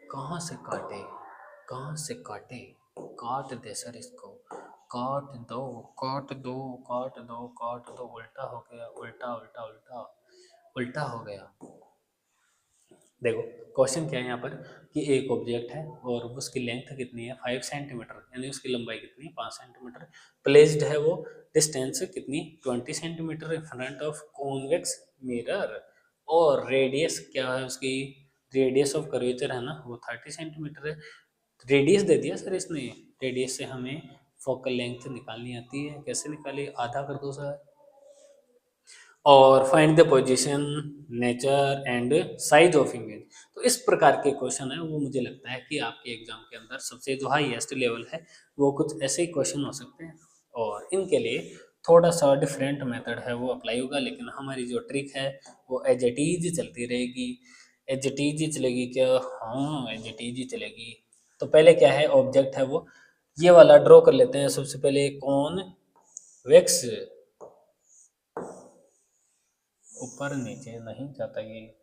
कहाँ से काटे, कहाँ से काटे, काट दे सर इसको, काट दो, काट दो, काट दो, काट दो, उल्टा हो गया, उल्टा उल्टा उल्टा, उल्टा हो गया। देखो क्वेश्चन क्या है यहाँ पर कि एक ऑब्जेक्ट है और उसकी लेंथ कितनी है 5 सेंटीमीटर, यानी उसकी लंबाई कितनी है 5 सेंटीमीटर। प्लेस्ड है वो डिस्टेंस कितनी 20 centimetre in front of convex mirror, और रेडियस क्या है उसकी, रेडियस ऑफ कर्वेचर है ना वो 30 सेंटीमीटर है। रेडियस दे दिया सर इसने, रेडियस से हमें फोकल लेंथ निकालनी आती है, कैसे निकाली, आधा कर दो सर। और find the position, nature and size of image. तो इस प्रकार के क्वेश्चन है वो मुझे लगता है कि आपके एग्जाम के अंदर सबसे जो हाईएस्ट लेवल है वो कुछ ऐसे ही क्वेश्चन हो सकते हैं, और इनके लिए थोड़ा सा डिफरेंट मेथड है वो अप्लाई होगा, लेकिन हमारी जो ट्रिक है वो एज इट इज चलती रहेगी। एज इट इज चलेगी क्या, हाँ एज इट इज चलेगी। तो पहले क्या है ऑब्जेक्ट है वो ये वाला ड्रॉ कर लेते हैं सबसे पहले, कौन वेक्स, ऊपर नीचे नहीं जाता ये,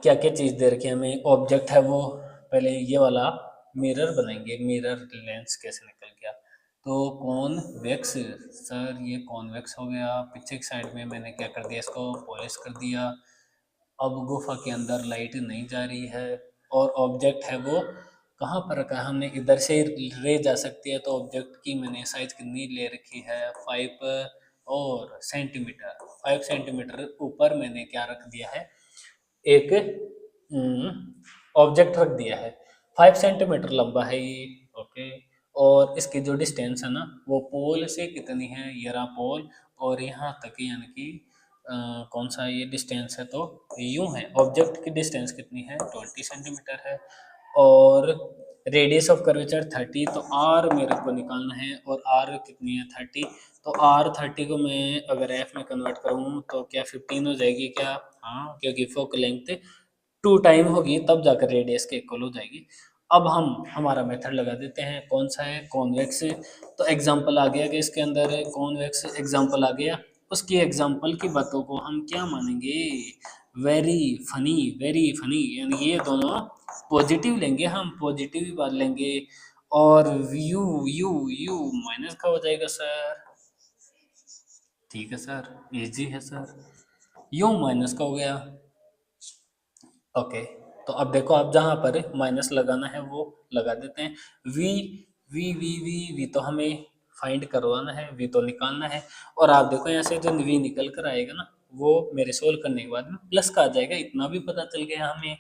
क्या क्या चीज़ दे रखी है हमें, ऑब्जेक्ट है वो पहले ये वाला मिरर बनाएंगे, मिरर लेंस कैसे निकल गया, तो कॉन्वेक्स, सर ये कॉन्वेक्स हो गया, पीछे की साइड में मैंने क्या कर दिया इसको पॉलिश कर दिया। अब गुफा के अंदर लाइट नहीं जा रही है, और ऑब्जेक्ट है वो कहाँ पर रखा है हमने, इधर से रे जा सकती है, तो ऑब्जेक्ट की मैंने साइज कितनी ले रखी है 5 सेंटीमीटर, 5 सेंटीमीटर ऊपर मैंने क्या रख दिया है, एक ऑब्जेक्ट रख दिया है, 5 सेंटीमीटर लंबा है ये, ओके। और इसकी जो डिस्टेंस है ना वो पोल से कितनी है, ये रहा पोल और यहाँ तक, यानी कि कौन सा ये डिस्टेंस है, तो यूं है, ऑब्जेक्ट की डिस्टेंस कितनी है 20 सेंटीमीटर है, और रेडियस ऑफ कर्वेचर 30, तो आर मेरे को निकालना है, और आर कितनी है 30, तो आर 30 को मैं अगर एफ में कन्वर्ट करूँ तो क्या 15 हो जाएगी क्या, हाँ क्योंकि फोकल लेंथ 2 टाइम होगी तब जाकर रेडियस के इक्वल हो जाएगी। अब हम हमारा मेथड लगा देते हैं, कौन सा है कॉन्वेक्स, तो एग्जाम्पल आ गया कि इसके अंदर कॉन्वेक्स एग्जाम्पल आ गया, उसकी एग्जाम्पल की बातों को हम क्या मानेंगे, वेरी फनी, वेरी फनी, यानी ये दोनों पॉजिटिव लेंगे, हम पॉजिटिव ही बात लेंगे, और यू यू यू माइनस का हो जाएगा सर, ठीक है सर, इजी है सर, यू माइनस का हो गया, ओके। तो अब देखो आप जहाँ पर माइनस लगाना है वो लगा देते हैं, V V V V V तो हमें फाइंड करवाना है, वी तो निकालना है, और आप देखो यहाँ से जो वी निकल कर आएगा ना वो मेरे सोल्व करने के बाद में प्लस का आ जाएगा, इतना भी पता चल गया हमें।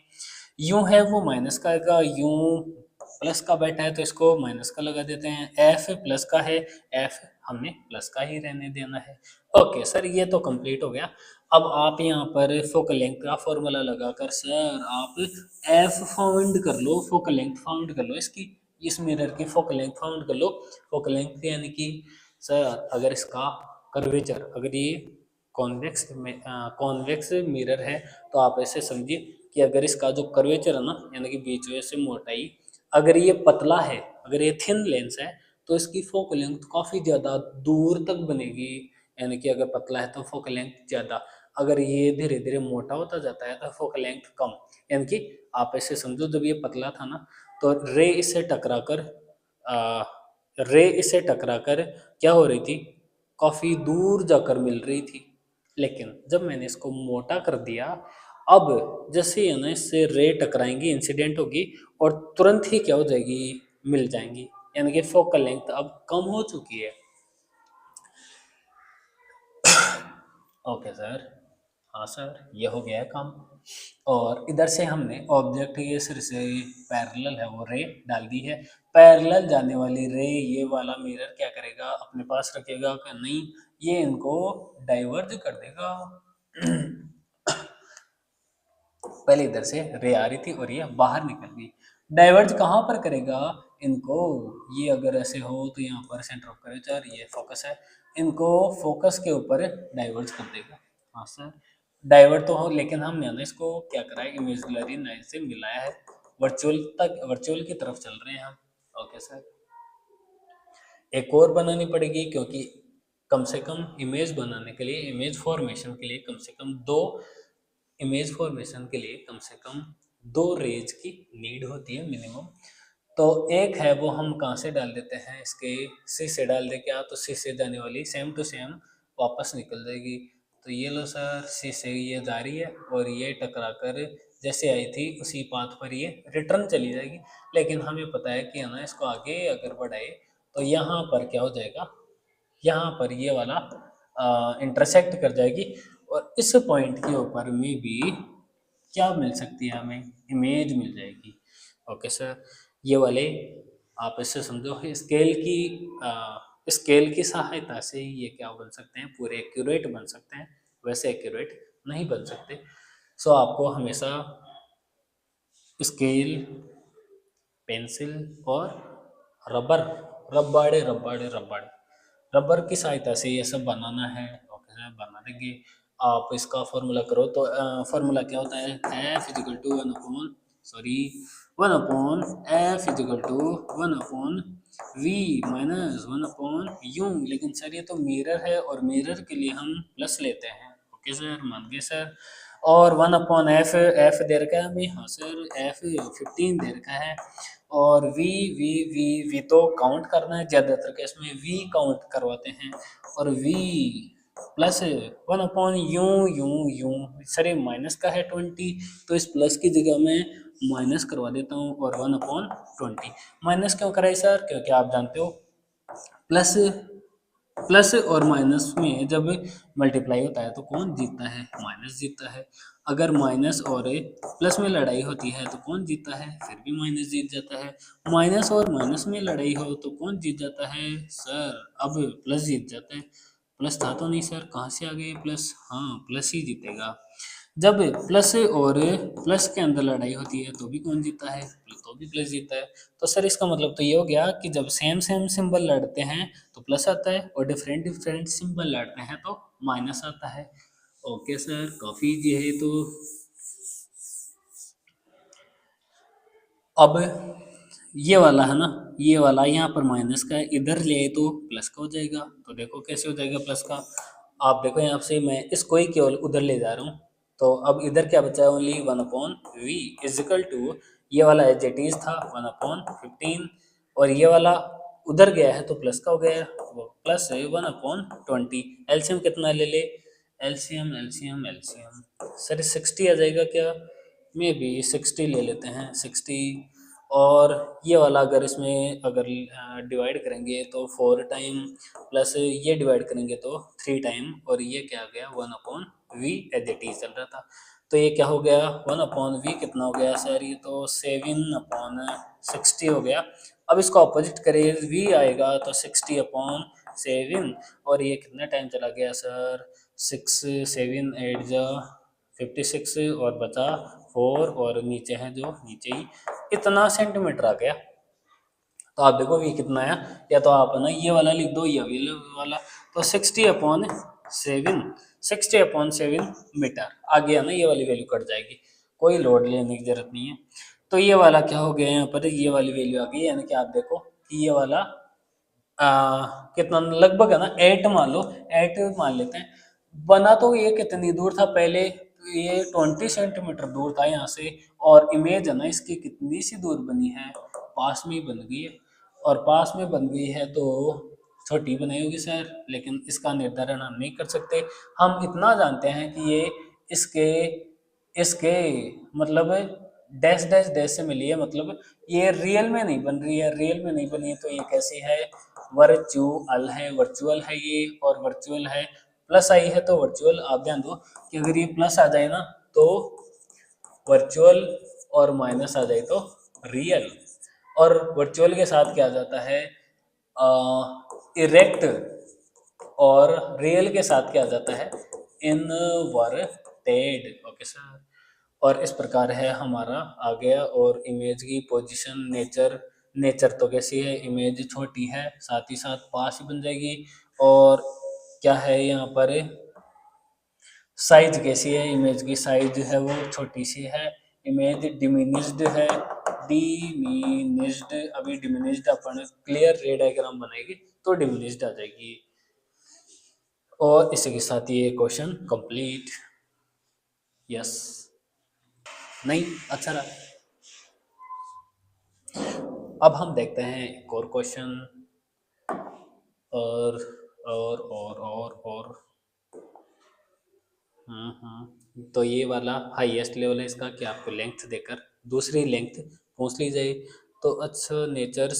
यूं है वो माइनस का आएगा, यूं प्लस का बैठा है तो इसको माइनस का लगा देते हैं, एफ प्लस का है, एफ हमने प्लस का ही रहने देना है। ओके सर ये तो कंप्लीट हो गया। अब आप यहाँ पर फोकल लेंथ का फॉर्मूला लगाकर सर आप एफ फाउंड कर लो, फोकल लेंथ फाउंड कर लो इसकी, इस मिरर की फोकल लेंथ फाउंड कर लो। फोकल लेंथ यानी कि सर अगर इसका कर्वेचर, अगर ये कॉन्वेक्स में कॉन्वेक्स मिरर है तो आप ऐसे समझिए कि अगर इसका जो कर्वेचर है ना यानी कि बीच में से मोटाई, अगर ये पतला है, अगर ये थिन लेंस है तो इसकी फोकल लेंथ काफ़ी ज़्यादा दूर तक बनेगी, यानी कि अगर पतला है तो फोकल लेंथ ज़्यादा, अगर ये धीरे धीरे मोटा होता जाता है तो फोकल लेंथ कम। यानी कि आप ऐसे समझो जब ये पतला था ना तो रे इससे टकराकर क्या हो रही थी, काफ़ी दूर जाकर मिल रही थी, लेकिन जब मैंने इसको मोटा कर दिया, अब जैसे ही है ना इससे रे टकराएंगी, इंसिडेंट होगी, और तुरंत ही क्या हो जाएगी, मिल जाएंगी, यानी कि फोकल लेंथ अब कम हो चुकी है। ओके सर, हाँ सर ये हो गया है काम। और इधर से हमने ऑब्जेक्ट ये सिर से पैरेलल है वो रे डाल दी है, पैरेलल जाने वाली रे ये वाला मिरर क्या करेगा, अपने पास रखेगा कि नहीं, ये इनको डाइवर्ज कर देगा। पहले इधर से रे आ रही थी और ये बाहर निकल गई, डाइवर्ज कहाँ पर करेगा इनको, ये अगर ऐसे हो तो यहाँ पर सेंटर ऑफ कर्वेचर ये फोकस है, इनको फोकस के ऊपर डाइवर्ज कर देगा। हाँ सर डाइवर्ट तो हो, लेकिन हमने ना इसको क्या करा है इमेजिनरी लाइन से मिलाया है, वर्चुअल तक, वर्चुअल की तरफ चल रहे हैं हम। ओके सर एक और बनानी पड़ेगी क्योंकि कम से कम इमेज बनाने के लिए, इमेज फॉर्मेशन के लिए कम से कम दो इमेज फॉर्मेशन के लिए कम से कम 2 रेज की नीड होती है मिनिमम। तो एक है वो हम कहाँ से डाल देते हैं, इसके सी से डाल दे क्या, तो सी से जाने वाली सेम टू सेम वापस निकल जाएगी। तो ये लो सर, सी से ये जा रही है और ये टकरा कर जैसे आई थी उसी पाथ पर ये रिटर्न चली जाएगी। लेकिन हमें पता है कि है ना, इसको आगे अगर बढ़ाए तो यहाँ पर क्या हो जाएगा, यहाँ पर ये वाला इंटरसेक्ट कर जाएगी और इस पॉइंट के ऊपर में भी क्या मिल सकती है हमें, इमेज मिल जाएगी। ओके सर, ये वाले आप इससे समझो स्केल की सहायता से ये क्या बन सकते हैं, पूरे एक्यूरेट बन सकते हैं, वैसे एक्यूरेट नहीं बन सकते। सो आपको हमेशा स्केल, पेंसिल और रबर, रबड़ रबर की सहायता से ये सब बनाना है। ओके सर, बना देंगे। आप इसका फॉर्मूला करो तो फॉर्मूला क्या होता है, f is equal to one upon f is equal to one upon v minus one upon u. लेकिन सर ये तो मिरर है और मिरर के लिए हम प्लस लेते हैं। ओके सर, मान गए सर। और वन अपॉन एफ, एफ दे रखा है हमें, हाँ सर, एफ 15 दे रखा है। और वी तो काउंट करना है, ज़्यादातर केस में वी काउंट करवाते हैं। और v plus one upon u, u sir ये माइनस का है 20, तो इस प्लस की जगह में माइनस करवा देता हूँ और 1/20। माइनस क्यों कराई सर, क्योंकि आप जानते हो प्लस प्लस और माइनस में जब मल्टीप्लाई होता है तो कौन जीतता है, माइनस जीतता है। अगर माइनस और प्लस में लड़ाई होती है तो कौन जीतता है, फिर भी माइनस जीत जाता है। माइनस और माइनस में लड़ाई हो तो कौन जीत जाता है सर, अब प्लस जीत जाता है। प्लस था तो नहीं सर, कहाँ से आ गए प्लस, हाँ प्लस ही जीतेगा। जब प्लस और प्लस के अंदर लड़ाई होती है तो भी कौन जीता है, तो भी प्लस जीता है। तो सर इसका मतलब तो ये हो गया कि जब सेम सेम सिंबल लड़ते हैं तो प्लस आता है और डिफरेंट डिफरेंट सिंबल लड़ते हैं तो माइनस आता है। ओके सर, काफ़ी इजी है तो। अब ये वाला है ना, ये वाला यहाँ पर माइनस का है, इधर ले आए तो प्लस का हो जाएगा। तो देखो कैसे हो जाएगा प्लस का। आप देखो यहाँ से मैं इसको ही केवल उधर ले जा रहा हूँ। तो अब इधर क्या बचा है, ओनली 1/v इजिकल टू, ये वाला एज इट इज था 1/15 और ये वाला उधर गया है तो प्लस का हो गया, वो प्लस है 1/20। एलसीएम कितना ले ले, एलसीएम सर 60 आ जाएगा क्या, मे बी 60 ले लेते हैं 60। और ये वाला अगर इसमें अगर डिवाइड करेंगे तो 4 टाइम, प्लस ये डिवाइड करेंगे तो 3 टाइम, और ये क्या आ गया 1/v एज इट इज चल रहा था। तो ये क्या हो गया 1/v कितना हो गया सर, ये तो 7/60 हो गया। अब इसको अपोजिट करें, v आएगा तो 60/7, और ये कितना टाइम चला गया सर, 6 7 8 जा 56 और बचा 4 और नीचे है जो नीचे ही इतना सेंटीमीटर आ गया। तो आप देखो ये कितना है, या तो आप ना ये वाला लिख दो या ये वाला। तो 60/7 मीटर आ गया ना, ये वाली वैल्यू कट जाएगी, कोई लोड लेने की जरूरत नहीं है। तो ये वाला क्या हो गया यहाँ पर, ये वाली वैल्यू आ गई, यानी कि आप देखो कि ये वाला कितना लगभग है ना 8 मान लो, 8 मान लेते हैं। बना तो ये कितनी दूर था पहले, तो ये 20 सेंटीमीटर दूर था यहाँ से, और इमेज है ना इसकी कितनी सी दूर बनी है, पास में ही बन गई है। और पास में बन गई है तो छोटी बनाई होगी सर, लेकिन इसका निर्धारण हम नहीं कर सकते। हम इतना जानते हैं कि ये इसके इसके मतलब डैश डैश डैश से मिली है, मतलब ये रियल में नहीं बन रही है, रियल में नहीं बनी है तो ये कैसी है, वर्चुअल है ये, और वर्चुअल है। प्लस आई है तो वर्चुअल, आप ध्यान दो कि अगर ये प्लस आ जाए ना तो वर्चुअल, और माइनस आ जाए तो रियल। और वर्चुअल के साथ क्या आ जाता है इरेक्ट, और रियल के साथ क्या आ जाता है इनवर्टेड। ओके सर, और इस प्रकार है हमारा आ गया। और इमेज की पोजीशन, नेचर तो कैसी है, इमेज छोटी है, साथ ही साथ पास ही बन जाएगी। और क्या है यहाँ पर साइज कैसी है, इमेज की साइज है वो छोटी सी है। इमेज डिमिनिश्ड है, डिमिनिश्ड, अभी डिमिनिश्ड अपन क्लियर रे डायग्राम बनाएगी तो डिमिनिश्ड आ जाएगी। और इसी के साथ ये क्वेश्चन कंप्लीट। यस। नहीं, अच्छा रहा। अब हम देखते हैं एक और क्वेश्चन। और और तो ये वाला हाईएस्ट लेवल है इसका कि आपको लेंथ देकर दूसरी लेंथ पूछ ली जाए। तो अच्छा, नेचर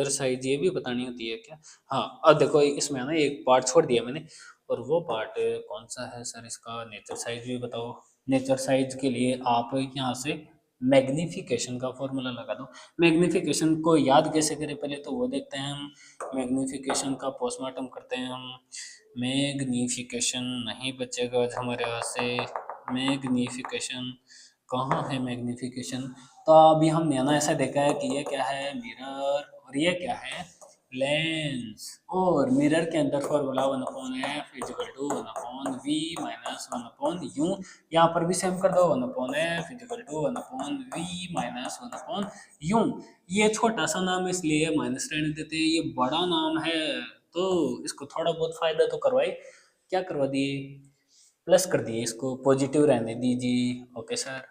साइज ये भी बतानी होती है क्या? हाँ, अब देखो इसमें है ना एक पार्ट छोड़ दिया मैंने, और वो पार्ट कौन सा है सर इसका? नेचर साइज भी बताओ। नेचर साइज के लिए आप यहाँ से मैग्निफिकेशन का फॉर्मूला लगा दो। मैग्निफिकेशन को याद कैसे करें पहले तो वो देखते हैं हम। मैग्निफिकेशन का पोस्टमार्टम करते हैं हम। मैग्निफिकेशन नहीं बचेगा आज हमारे यहाँ से। मैग्निफिकेशन कहाँ है मैग्निफिकेशन? तो अभी हमने ना ऐसा देखा है कि ये क्या है, मिरर, और ये क्या है, लेंस। और मिरर के अंदर फॉर्मूला 1/f=1/v माइनस 1/u। यहाँ पर भी सेम कर दो, 1/f=1/v माइनस 1/u। ये छोटा सा नाम इसलिए माइनस रहने देते हैं, ये बड़ा नाम है तो इसको थोड़ा बहुत फायदा तो करवाए। क्या करवा दिए? प्लस कर दिए, इसको पॉजिटिव रहने दीजिए। Okay sir.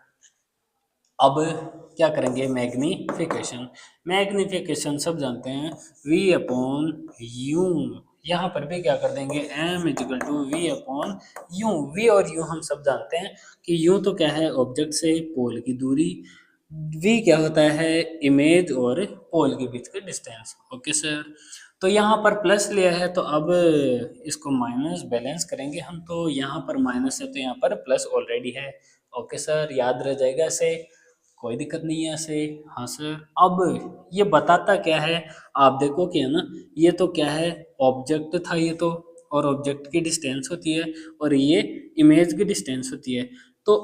अब क्या करेंगे? मैग्निफिकेशन। मैग्निफिकेशन सब जानते हैं, v/u। यहाँ पर भी क्या कर देंगे? m = v/u। v और u हम सब जानते हैं कि u तो क्या है, ऑब्जेक्ट से पोल की दूरी। v क्या होता है, इमेज और पोल के बीच का डिस्टेंस। Okay sir. तो यहाँ पर प्लस लिया है तो अब इसको माइनस बैलेंस करेंगे हम, तो यहाँ पर माइनस है तो यहाँ पर प्लस ऑलरेडी है। ओके सर, याद रह जाएगा ऐसे, कोई दिक्कत नहीं है ऐसे। हाँ सर। अब ये बताता क्या है, आप देखो कि है ना, ये तो क्या है, ऑब्जेक्ट था ये तो, और ऑब्जेक्ट की डिस्टेंस होती है, और ये इमेज की डिस्टेंस होती है। तो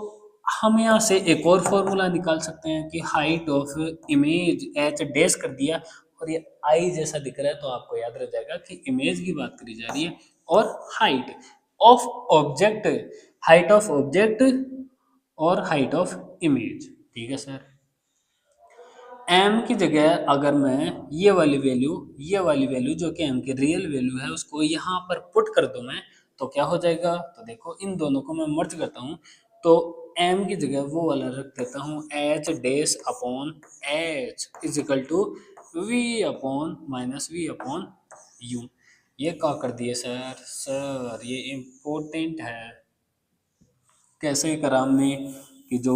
हम यहाँ से एक और फॉर्मूला निकाल सकते हैं कि height of image H dash कर दिया, और ये आई जैसा दिख रहा है, तो आपको याद रह जाएगा कि इमेज की बात करी जा रही है, और height of object, height of object और हाइट ऑफ इमेज। ठीक है सर। एम की जगह अगर मैं ये वाली वैल्यू जो कि एम की रियल वैल्यू है उसको यहाँ पर पुट कर दूं मैं, तो क्या हो जाएगा? तो देखो इन दोनों को मैं मर्ज करता हूँ, तो एम की जगह वो वाला रख देता हूँ, h dash upon h is equal to v upon minus v upon u. ये क्या कर दिए सर? सर ये इम्पोर्टेंट है। कैसे करा हमने कि जो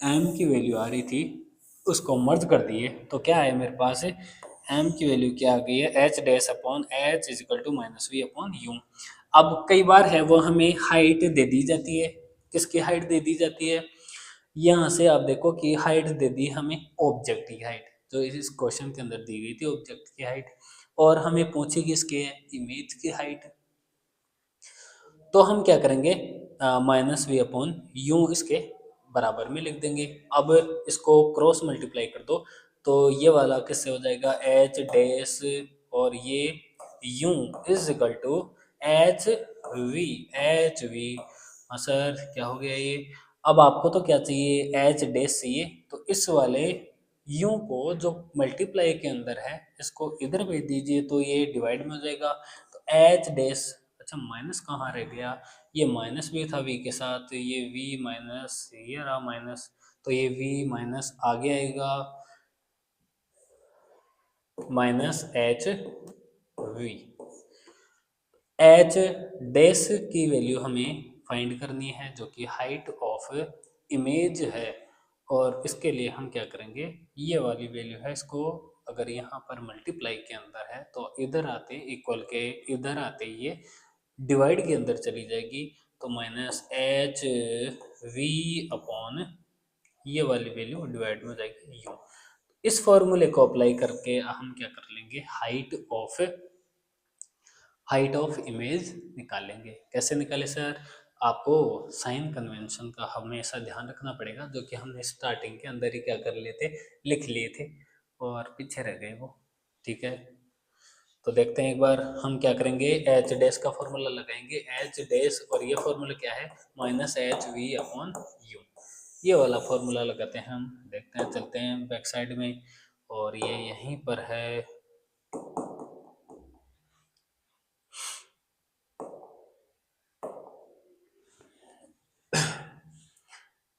एम की वैल्यू आ रही थी उसको मर्ज कर दिए, तो क्या है मेरे पास? एम की वैल्यू क्या आ गई है? H dash upon h is equal to minus v upon u. अब कई बार है वो हमें हाइट दे दी जाती है। किसकी हाइट दे दी जाती है? यहाँ से आप देखो कि हाइट दे दी हमें ऑब्जेक्ट की हाइट, जो इस क्वेश्चन के अंदर दी गई थी ऑब्जेक्ट की हाइट, और हमें पूछी किसकी है? इमेज की हाइट। तो हम क्या करेंगे? माइनस वी अपॉन यू इसके बराबर में लिख देंगे। अब इसको क्रॉस मल्टीप्लाई कर दो, तो ये वाला किससे हो जाएगा? एच डैश और ये u is equal to h v. हाँ सर, क्या हो गया ये? अब आपको तो क्या चाहिए? एच डैश चाहिए, तो इस वाले यू को जो मल्टीप्लाई के अंदर है इसको इधर भेज दीजिए, तो ये डिवाइड में हो जाएगा। तो एच डैश, अच्छा माइनस कहाँ रह गया? ये माइनस भी था वी के साथ, ये वी माइनस, ये रहा माइनस, तो ये वी माइनस आगे आएगा, minus h we. H dash की वैल्यू हमें फाइंड करनी है जो कि हाइट ऑफ इमेज है, और इसके लिए हम क्या करेंगे? ये वाली वैल्यू है, इसको अगर यहाँ पर मल्टीप्लाई के अंदर है तो इधर आते इक्वल के, इधर आते ये डिवाइड के अंदर चली जाएगी, तो माइनस एच वी अपॉन ये वाली वैल्यू डिवाइड में हो जाएगी यू। इस फॉर्मूले को अप्लाई करके हम क्या कर लेंगे? हाइट ऑफ इमेज निकालेंगे। कैसे निकाले सर? आपको साइन कन्वेंशन का हमेशा ध्यान रखना पड़ेगा, जो कि हमने स्टार्टिंग के अंदर ही क्या कर लिए थे, लिख लिए थे, और पीछे रह गए वो। ठीक है, तो देखते हैं एक बार हम क्या करेंगे। एच डैश का फॉर्मूला लगाएंगे, एच डैश, और ये फॉर्मूला क्या है? Minus h v upon u. ये वाला फॉर्मूला लगाते हैं हम। देखते हैं, चलते हैं बैक साइड में, और ये यहीं पर है।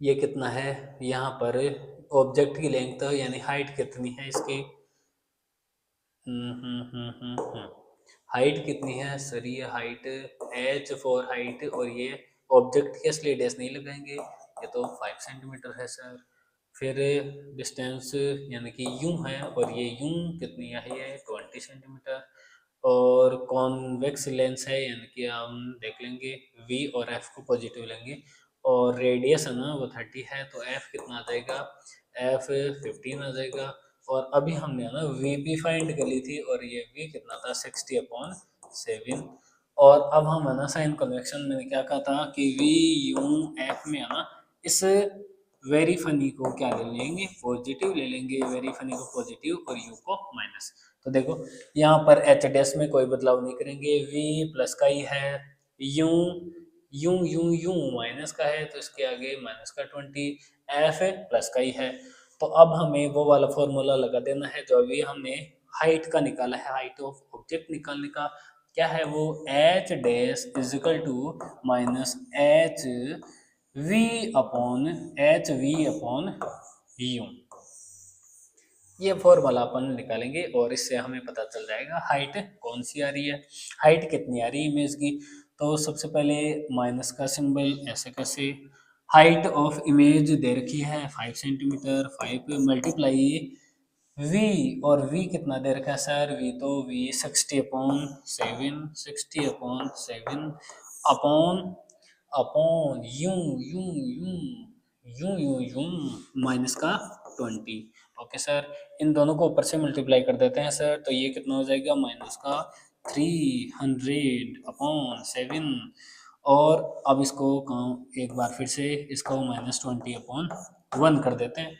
ये कितना है यहाँ पर ऑब्जेक्ट की लेंथ यानी हाइट कितनी है इसकी। हाइट कितनी है सर, ये हाइट एच फॉर हाइट, और ये ऑब्जेक्ट के असली डेस नहीं लगाएंगे, ये तो 5 सेंटीमीटर है सर। फिर डिस्टेंस यानी कि यूं है, और ये यूं कितनी है, ये 20 सेंटीमीटर। और कॉन्वेक्स लेंस है, यानी कि हम देख लेंगे वी और एफ को पॉजिटिव लेंगे, और रेडियस है ना वो 30 है, तो एफ कितना आ जाएगा, एफ 15 आ जाएगा। और अभी हमने है ना वी भी फाइंड कर ली थी, और ये वी कितना था 60/7। और अब हम है ना साइन कन्वेक्शन में क्या कहा था कि वी यू एफ में है ना इस वेरी फनी को क्या ले लेंगे, पॉजिटिव ले लेंगे, वेरी फनी को पॉजिटिव और यू को माइनस। तो देखो यहाँ पर एच डैश में कोई बदलाव नहीं करेंगे, वी प्लस का ही है, you u u u minus का है, तो इसके आगे माइनस का 20, एफ है प्लस का ही है। तो अब हमें वो वाला फॉर्मूला लगा देना है जो अभी हमने हाइट का निकाला है, हाइट ऑफ ऑब्जेक्ट निकालने का। क्या है वो, h dash is equal to minus h v upon h v upon u. ये फॉर्मूला अपन निकालेंगे और इससे हमें पता चल जाएगा हाइट कौन सी आ रही है, हाइट कितनी आ रही है इमेज की। तो सबसे पहले माइनस का सिंबल ऐसे कैसे, हाइट ऑफ इमेज दे रखी है 5 सेंटीमीटर, 5 मल्टीप्लाई वी, और वी कितना दे रखा है सर, वी तो v 60/7, 60/7 upon upon u u u u u u minus का 20। ओके सर, इन दोनों को ऊपर से मल्टीप्लाई कर देते हैं सर, तो ये कितना हो जाएगा माइनस का 300/7। और अब इसको एक बार फिर से इसको -20/1 कर देते हैं।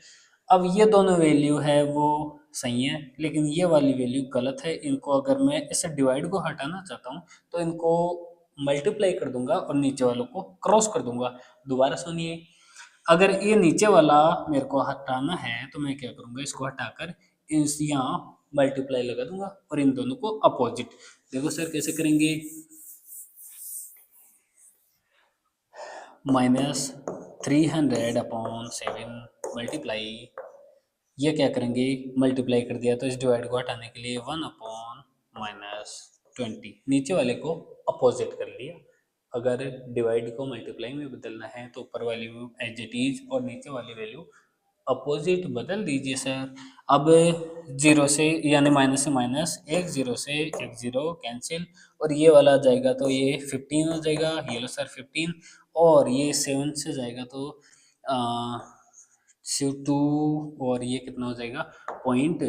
अब ये दोनों वैल्यू है वो सही है, लेकिन ये वाली वैल्यू गलत है। इनको अगर मैं इससे डिवाइड को हटाना चाहता हूँ तो इनको मल्टीप्लाई कर दूंगा और नीचे वालों को क्रॉस कर दूंगा। दोबारा सुनिए, अगर ये नीचे वाला मेरे को हटाना है तो मैं क्या करूंगा, इसको हटाकर इस यहाँ मल्टीप्लाई लगा दूंगा और इन दोनों को अपोजिट। देखो सर कैसे करेंगे, -300/7 मल्टीप्लाई, ये क्या करेंगे मल्टीप्लाई कर दिया तो इस डिवाइड को हटाने के लिए 1/-20, नीचे वाले को अपोजिट कर लिया। अगर डिवाइड को मल्टीप्लाई में बदलना है तो ऊपर वाली एज इट इज और नीचे वाली वैल्यू अपोजिट बदल दीजिए सर। अब जीरो से यानी माइनस से माइनस, एक जीरो से एक जीरो कैंसिल, और ये वाला आ जाएगा तो ये 15 हो जाएगा, ये लो सर 15, और ये 7 से जाएगा तो टू, और ये कितना हो जाएगा पॉइंट,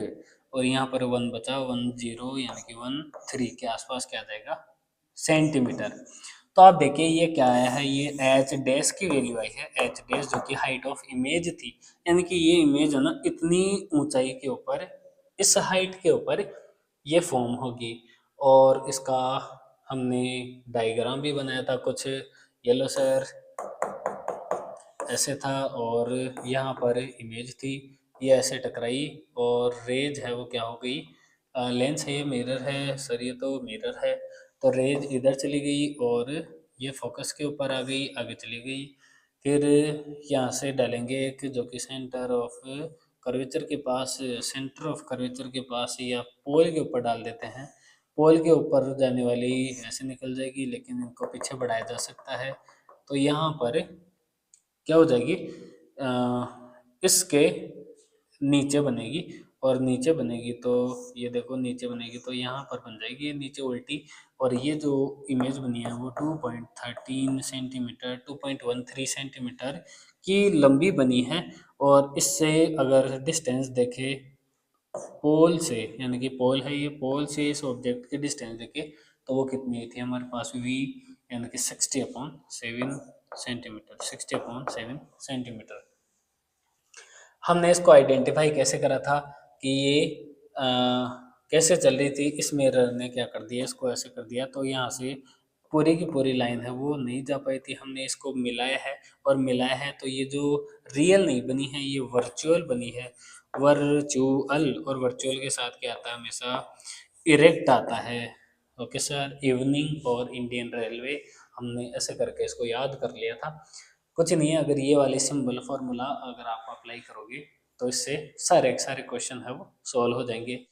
और यहाँ पर 1 बचा, 10 यानी कि 13 के आसपास क्या आ जाएगा सेंटीमीटर। तो आप देखिए ये क्या आया है, ये एच डैश की वैल्यू आई है, एच डैश जो कि हाइट ऑफ इमेज थी, यानी कि ये इमेज है ना इतनी ऊंचाई के ऊपर, इस हाइट के ऊपर ये फॉर्म होगी। और इसका हमने डायग्राम भी बनाया था कुछ, येलो सर ऐसे था, और यहाँ पर इमेज थी, ये ऐसे टकराई और रेज है वो क्या हो गई, लेंस है ये मिरर है सर, ये तो मिरर है, तो रेज इधर चली गई और ये फोकस के ऊपर आ गई, आगे चली गई। फिर यहाँ से डालेंगे एक जो कि सेंटर ऑफ कर्वेचर के पास, सेंटर ऑफ कर्वेचर के पास या पोल के ऊपर डाल देते हैं। पोल के ऊपर जाने वाली ऐसे निकल जाएगी, लेकिन इनको पीछे बढ़ाया जा सकता है। तो यहाँ पर क्या हो जाएगी, इसके नीचे बनेगी, और नीचे बनेगी तो ये देखो नीचे बनेगी तो यहाँ पर बन जाएगी नीचे उल्टी, और ये जो इमेज बनी है वो 2.13 सेंटीमीटर, 2.13 सेंटीमीटर की लंबी बनी है। और इससे अगर डिस्टेंस देखें पोल से, यानी कि पोल है ये, पोल से इस ऑब्जेक्ट की डिस्टेंस देखे तो वो कितनी थी हमारे पास, वी यानी कि 60/7 सेंटीमीटर, 60/7 सेंटीमीटर। हमने इसको आइडेंटिफाई कैसे करा था कि ये अ, कैसे चल रही थी, इस मिरर ने क्या कर दिया, इसको ऐसे कर दिया तो यहाँ से पूरी की पूरी लाइन है वो नहीं जा पाई थी, हमने इसको मिलाया है, और मिलाया है तो ये जो रियल नहीं बनी है ये वर्चुअल बनी है। वर्चुअल, और वर्चुअल के साथ क्या आता है हमेशा, इरेक्ट आता है। ओके सर, इवनिंग और इंडियन रेलवे, हमने ऐसे करके इसको याद कर लिया था। कुछ नहीं है, अगर ये वाले सिंबल फार्मूला अगर आप अप्लाई करोगे तो इससे सारे सारे क्वेश्चन है वो सॉल्व हो जाएंगे।